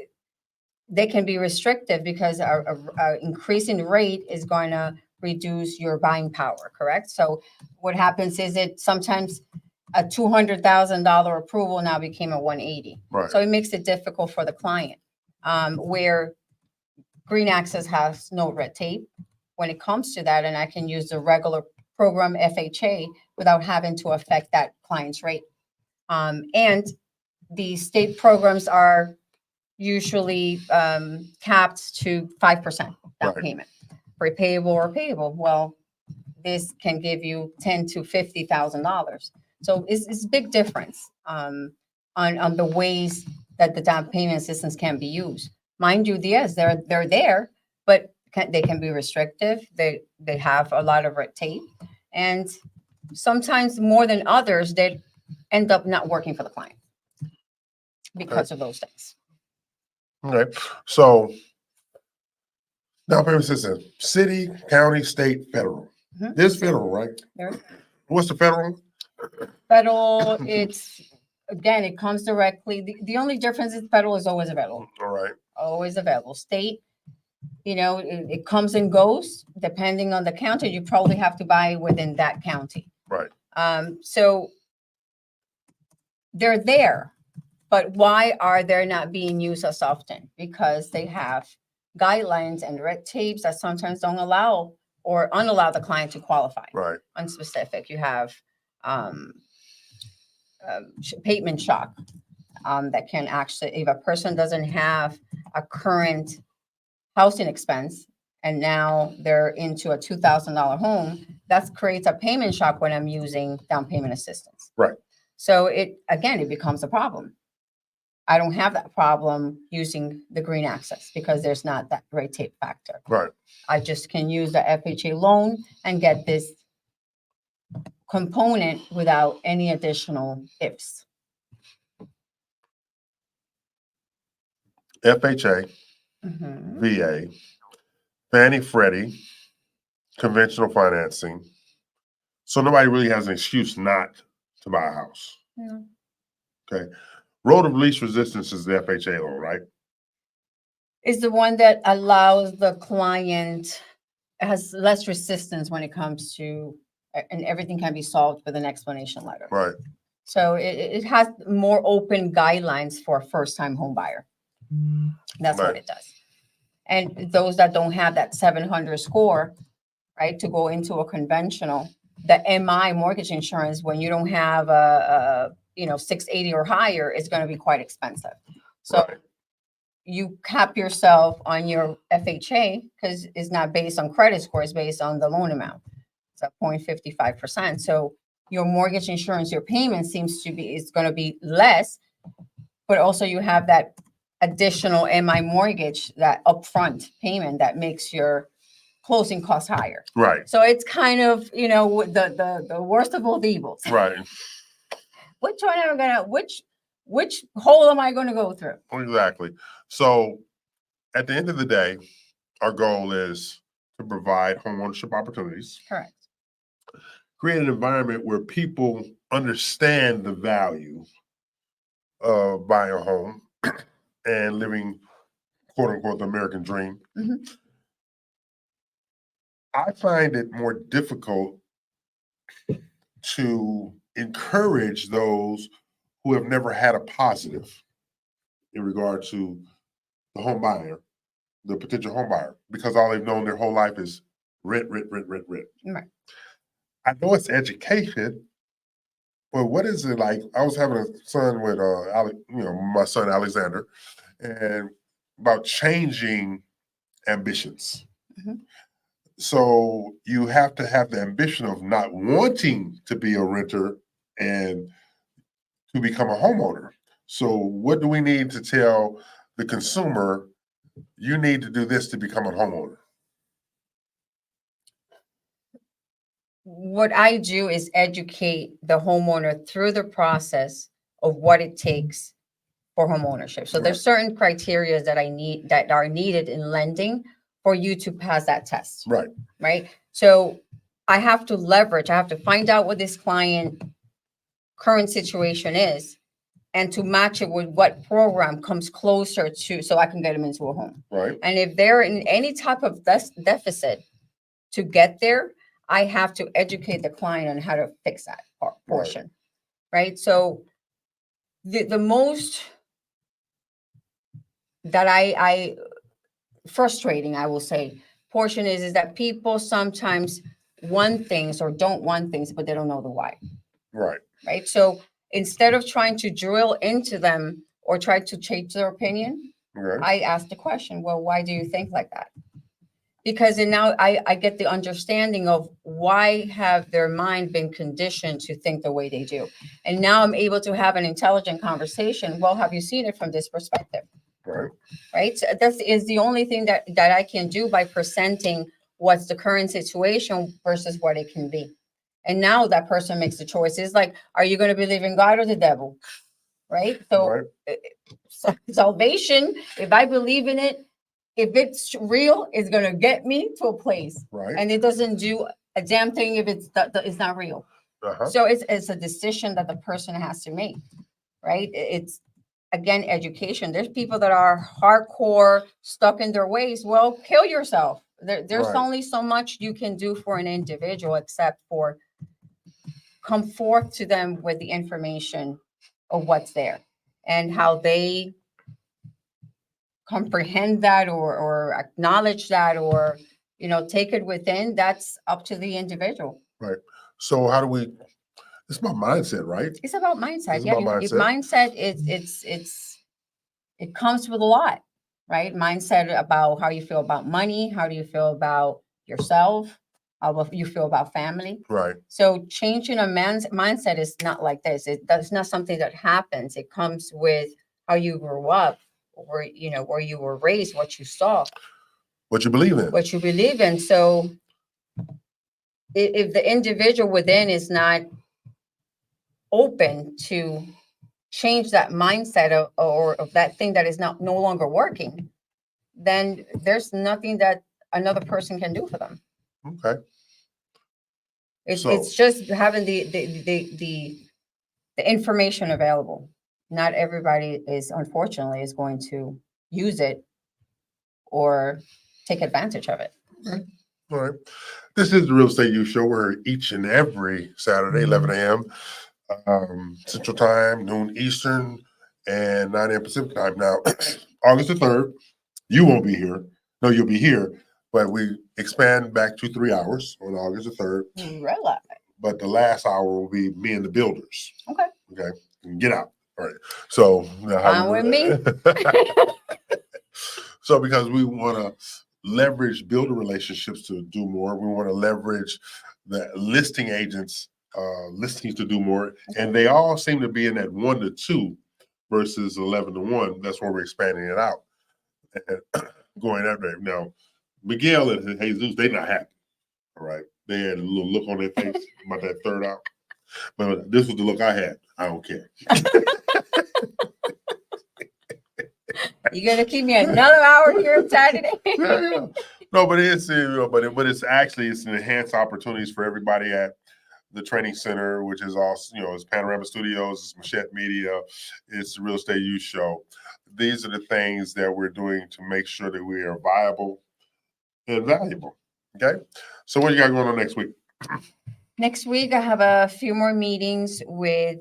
they can be restrictive because our increasing rate is going to reduce your buying power, correct? So what happens is it sometimes a $200,000 approval now became a 180. Right. So it makes it difficult for the client, where Green Access has no red tape when it comes to that, and I can use the regular program FHA without having to affect that client's rate. And the state programs are usually capped to 5% down payment, repayable or payable. Well, this can give you $10,000 to $50,000. So it's a big difference on the ways that the down payment assistance can be used. Mind you, yes, they're there, but they can be restrictive. They have a lot of red tape, and sometimes more than others, they end up not working for the client because of those things. Okay. So down payment assistance, city, county, state, federal. There's federal, right? What's the federal? Federal, again, it comes directly. The only difference is federal is always available. All right. Always available. State, it comes and goes depending on the county. You probably have to buy within that county. Right. So they're there, but why are they not being used as often? Because they have guidelines and red tapes that sometimes don't allow or unallow the client to qualify. Right. On specific, you have payment shock. That can actually, if a person doesn't have a current housing expense and now they're into a $2,000 home, that creates a payment shock when I'm using down payment assistance. Right. So it becomes a problem. I don't have that problem using the Green Access because there's not that red tape factor. Right. I just can use the FHA loan and get this component without any additional ifs. FHA, VA, Fannie Freddie, conventional financing. So nobody really has an excuse not to buy a house. Yeah. Okay. Road of least resistance is the FHA loan, right? Is the one that allows the client, has less resistance when it comes to, and everything can be solved with an explanation letter. Right. So it has more open guidelines for a first-time home buyer. That's what it does. And those that don't have that 700 score, right, to go into a conventional, the MI mortgage insurance, when you don't have a 680 or higher, is going to be quite expensive. So you cap yourself on your FHA because it's not based on credit score, it's based on the loan amount. It's at 0.55%. So your mortgage insurance, your payment is going to be less, but also you have that additional MI mortgage, that upfront payment that makes your closing costs higher. Right, So it's kind of, the worst of both evils. right, Which one am I gonna, which hole am I gonna go through? exactly. So at the end of the day, our goal is to provide homeownership opportunities, Correct. create an environment where people understand the value of buying a home and living, quote unquote, the American dream. Mhm. I find it more difficult to encourage those who have never had a positive in regard to the home buyer, the potential home buyer, because all they've known their whole life is rent, rent, rent, rent, rent. Right. I know it's education, but what is it like? I was having a son with my son Alexander, and about changing ambitions. Mhm. So you have to have the ambition of not wanting to be a renter and to become a homeowner. So what do we need to tell the consumer? You need to do this to become a homeowner. What I do is educate the homeowner through the process of what it takes for homeownership. So there's certain criteria that are needed in lending for you to pass that test. Right. Right. So I have to find out what this client current situation is and to match it with what program comes closer to, so I can get them into a home. Right. And if they're in any type of deficit to get there, I have to educate the client on how to fix that portion. Right. So the most that I frustrating, I will say, portion is that people sometimes want things or don't want things, but they don't know the why. Right. Right. So instead of trying to drill into them or try to change their opinion, I ask the question, well, why do you think like that? Because then now I get the understanding of why have their mind been conditioned to think the way they do. And now I'm able to have an intelligent conversation. Well, have you seen it from this perspective? Right. Right. So that is the only thing that I can do by presenting what's the current situation versus what it can be. And now that person makes the choice. It's like, are you going to believe in God or the devil? Right. So salvation, if I believe in it, if it's real, it's going to get me to a place. Right. And it doesn't do a damn thing if it's not real. So it's a decision that the person has to make. Right. It's, again, education. There's people that are hardcore, stuck in their ways. Well, kill yourself. There's only so much you can do for an individual except for come forth to them with the information of what's there and how they comprehend that or acknowledge that or, take it within. That's up to the individual. Right. So how do we, it's about mindset, right? It's about mindset. It's Yeah. about Mindset it comes with a lot, right? Mindset about how you feel about money. How do you feel about yourself? How you feel about family. Right. So changing a man's mindset is not like this. That's not something that happens. It comes with how you grew up, where you were raised, what you saw, what you believe in. So if the individual within is not open to change that mindset of that thing that is no longer working, then there's nothing that another person can do for them. Okay. It's just having the information available. Not everybody unfortunately is going to use it or take advantage of it. All right. This is the Real Estate You Show. We're each and every Saturday, 11 a.m. Central Time, noon Eastern, and 9 a.m. Pacific Time. Now, August the 3rd, you won't be here. No, you'll be here, but we expand back to 3 hours on August the 3rd. Relax. But the last hour will be me and the builders. Okay. Okay. Get out. All right. So Fine with me. So because we want to leverage builder relationships to do more. We want to leverage the listing agents listings to do more, and they all seem to be in that 1 to 2 versus 11 to 1. That's where we're expanding it out and going after it. Now, Miguel and Jesus, they're not happy. All right, they had a little look on their face about that third out, but this was the look I had. I don't care. You gonna keep me another hour here on Saturday? Yeah. No, but it's but it's actually it's an enhanced opportunities for everybody at the training center, which is also it's Panorama Studios, it's Machette Media, it's the Real Estate Youth Show. These are the things that we're doing to make sure that we are viable and valuable. Okay, so what you got going on next week? Next week, I have a few more meetings with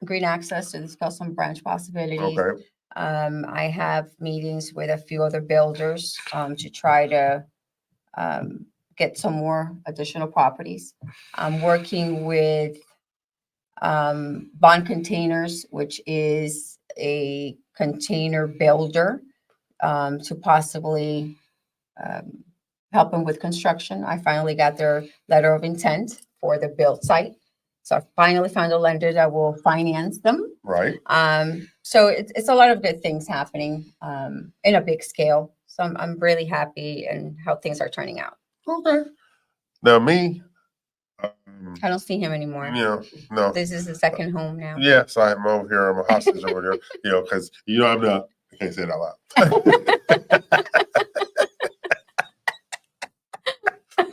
Green Access to discuss some branch possibilities. Okay. I have meetings with a few other builders to try to get some more additional properties. I'm working with Bond Containers, which is a container builder, to possibly help them with construction. I finally got their letter of intent for the build site. So I finally found a lender that will finance them. Right. So it's a lot of good things happening in a big scale. So I'm really happy in how things are turning out. Okay. Now me, I don't see him anymore. No. This is the second home now. Yes, I'm over here. I'm a hostage over here. Because I'm not. I can't say it out loud.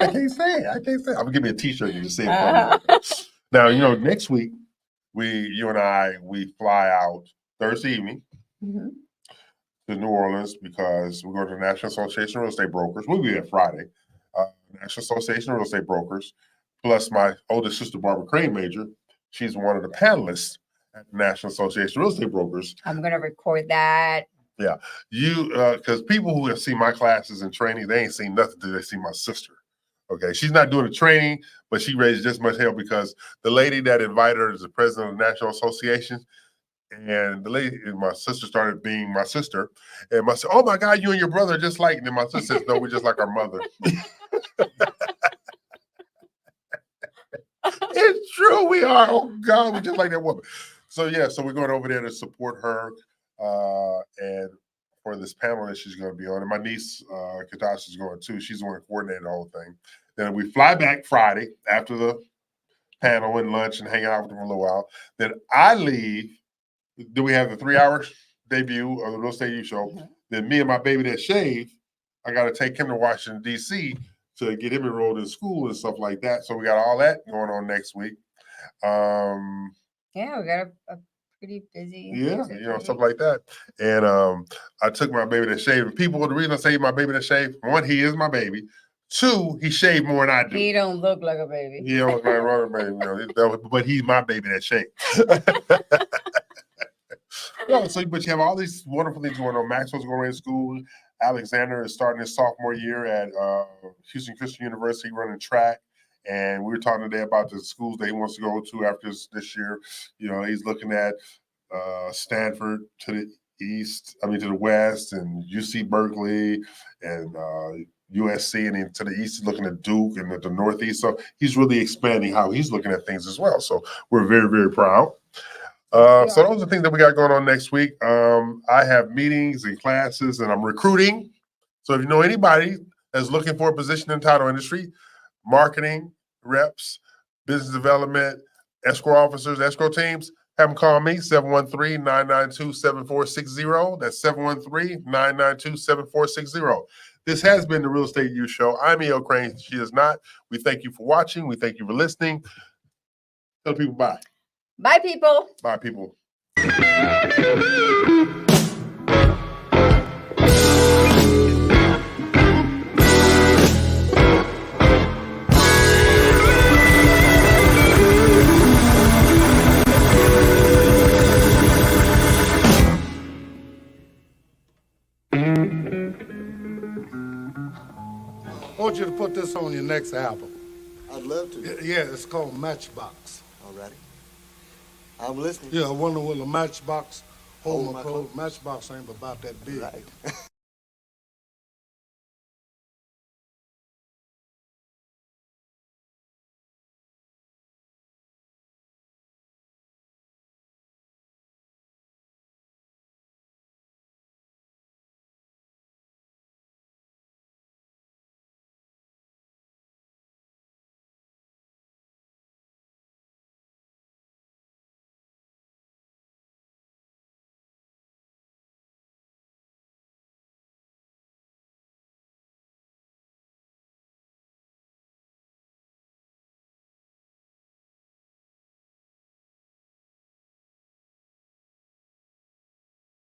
I can't say it. I'm gonna give me a T-shirt. You can say it. Now next week you and I fly out Thursday evening to New Orleans because we're going to the National Association of Real Estate Brokers. We'll be there Friday. National Association of Real Estate Brokers, plus my oldest sister, Barbara Crane Major. She's one of the panelists at the National Association of Real Estate Brokers. I'm going to record that. Yeah. Because people who have seen my classes and training, they ain't seen nothing until they see my sister. Okay. She's not doing the training, but she raised just as much hell because the lady that invited her is the president of the National Association. And the lady, and my sister started being my sister. And I said, oh my God, you and your brother are just like, and then my sister says, no, we're just like our mother. It's true, we are. Oh God, we're just like that woman. So we're going over there to support her and for this panel that she's going to be on. And my niece, Katash, is going too. She's the one coordinating the whole thing. Then we fly back Friday after the panel and lunch and hang out with them for a little while. Then I leave. Do we have the 3-hour debut of the Real Estate Youth Show? Mm-hmm. Then me and my baby that shaved, I got to take him to Washington, D.C. to get him enrolled in school and stuff like that. So we got all that going on next week. Yeah, we got a pretty busy. Stuff like that. And I took my baby that shaved. And people, the reason I say my baby that shaved, one, he is my baby. Two, he shaved more than I do. He don't look like a baby. He don't look like a baby, but he's my baby that shaved. But you have all these wonderful things going on. Maxwell's going to school. Alexander is starting his sophomore year at Houston Christian University running track. And we were talking today about the schools that he wants to go to after this year. He's looking at Stanford to the west, and UC Berkeley and USC, and then to the east, he's looking at Duke, and at the northeast. So he's really expanding how he's looking at things as well. So we're very, very proud. So those are the things that we got going on next week. I have meetings and classes, and I'm recruiting. So if you know anybody that's looking for a position in the title industry, marketing, reps, business development, escrow officers, escrow teams, have them call me, 713-992-7460. That's 713-992-7460. This has been the Real Estate Youth Show. I'm E.L. Crane. She is not. We thank you for watching. We thank you for listening. Tell people bye. Bye, people. Bye, people. I want you to put this on your next album. I'd love to. Yeah, it's called Matchbox. All righty. I'm listening. Yeah, I wonder will a matchbox hold my clothes. Matchbox ain't about that big. Right.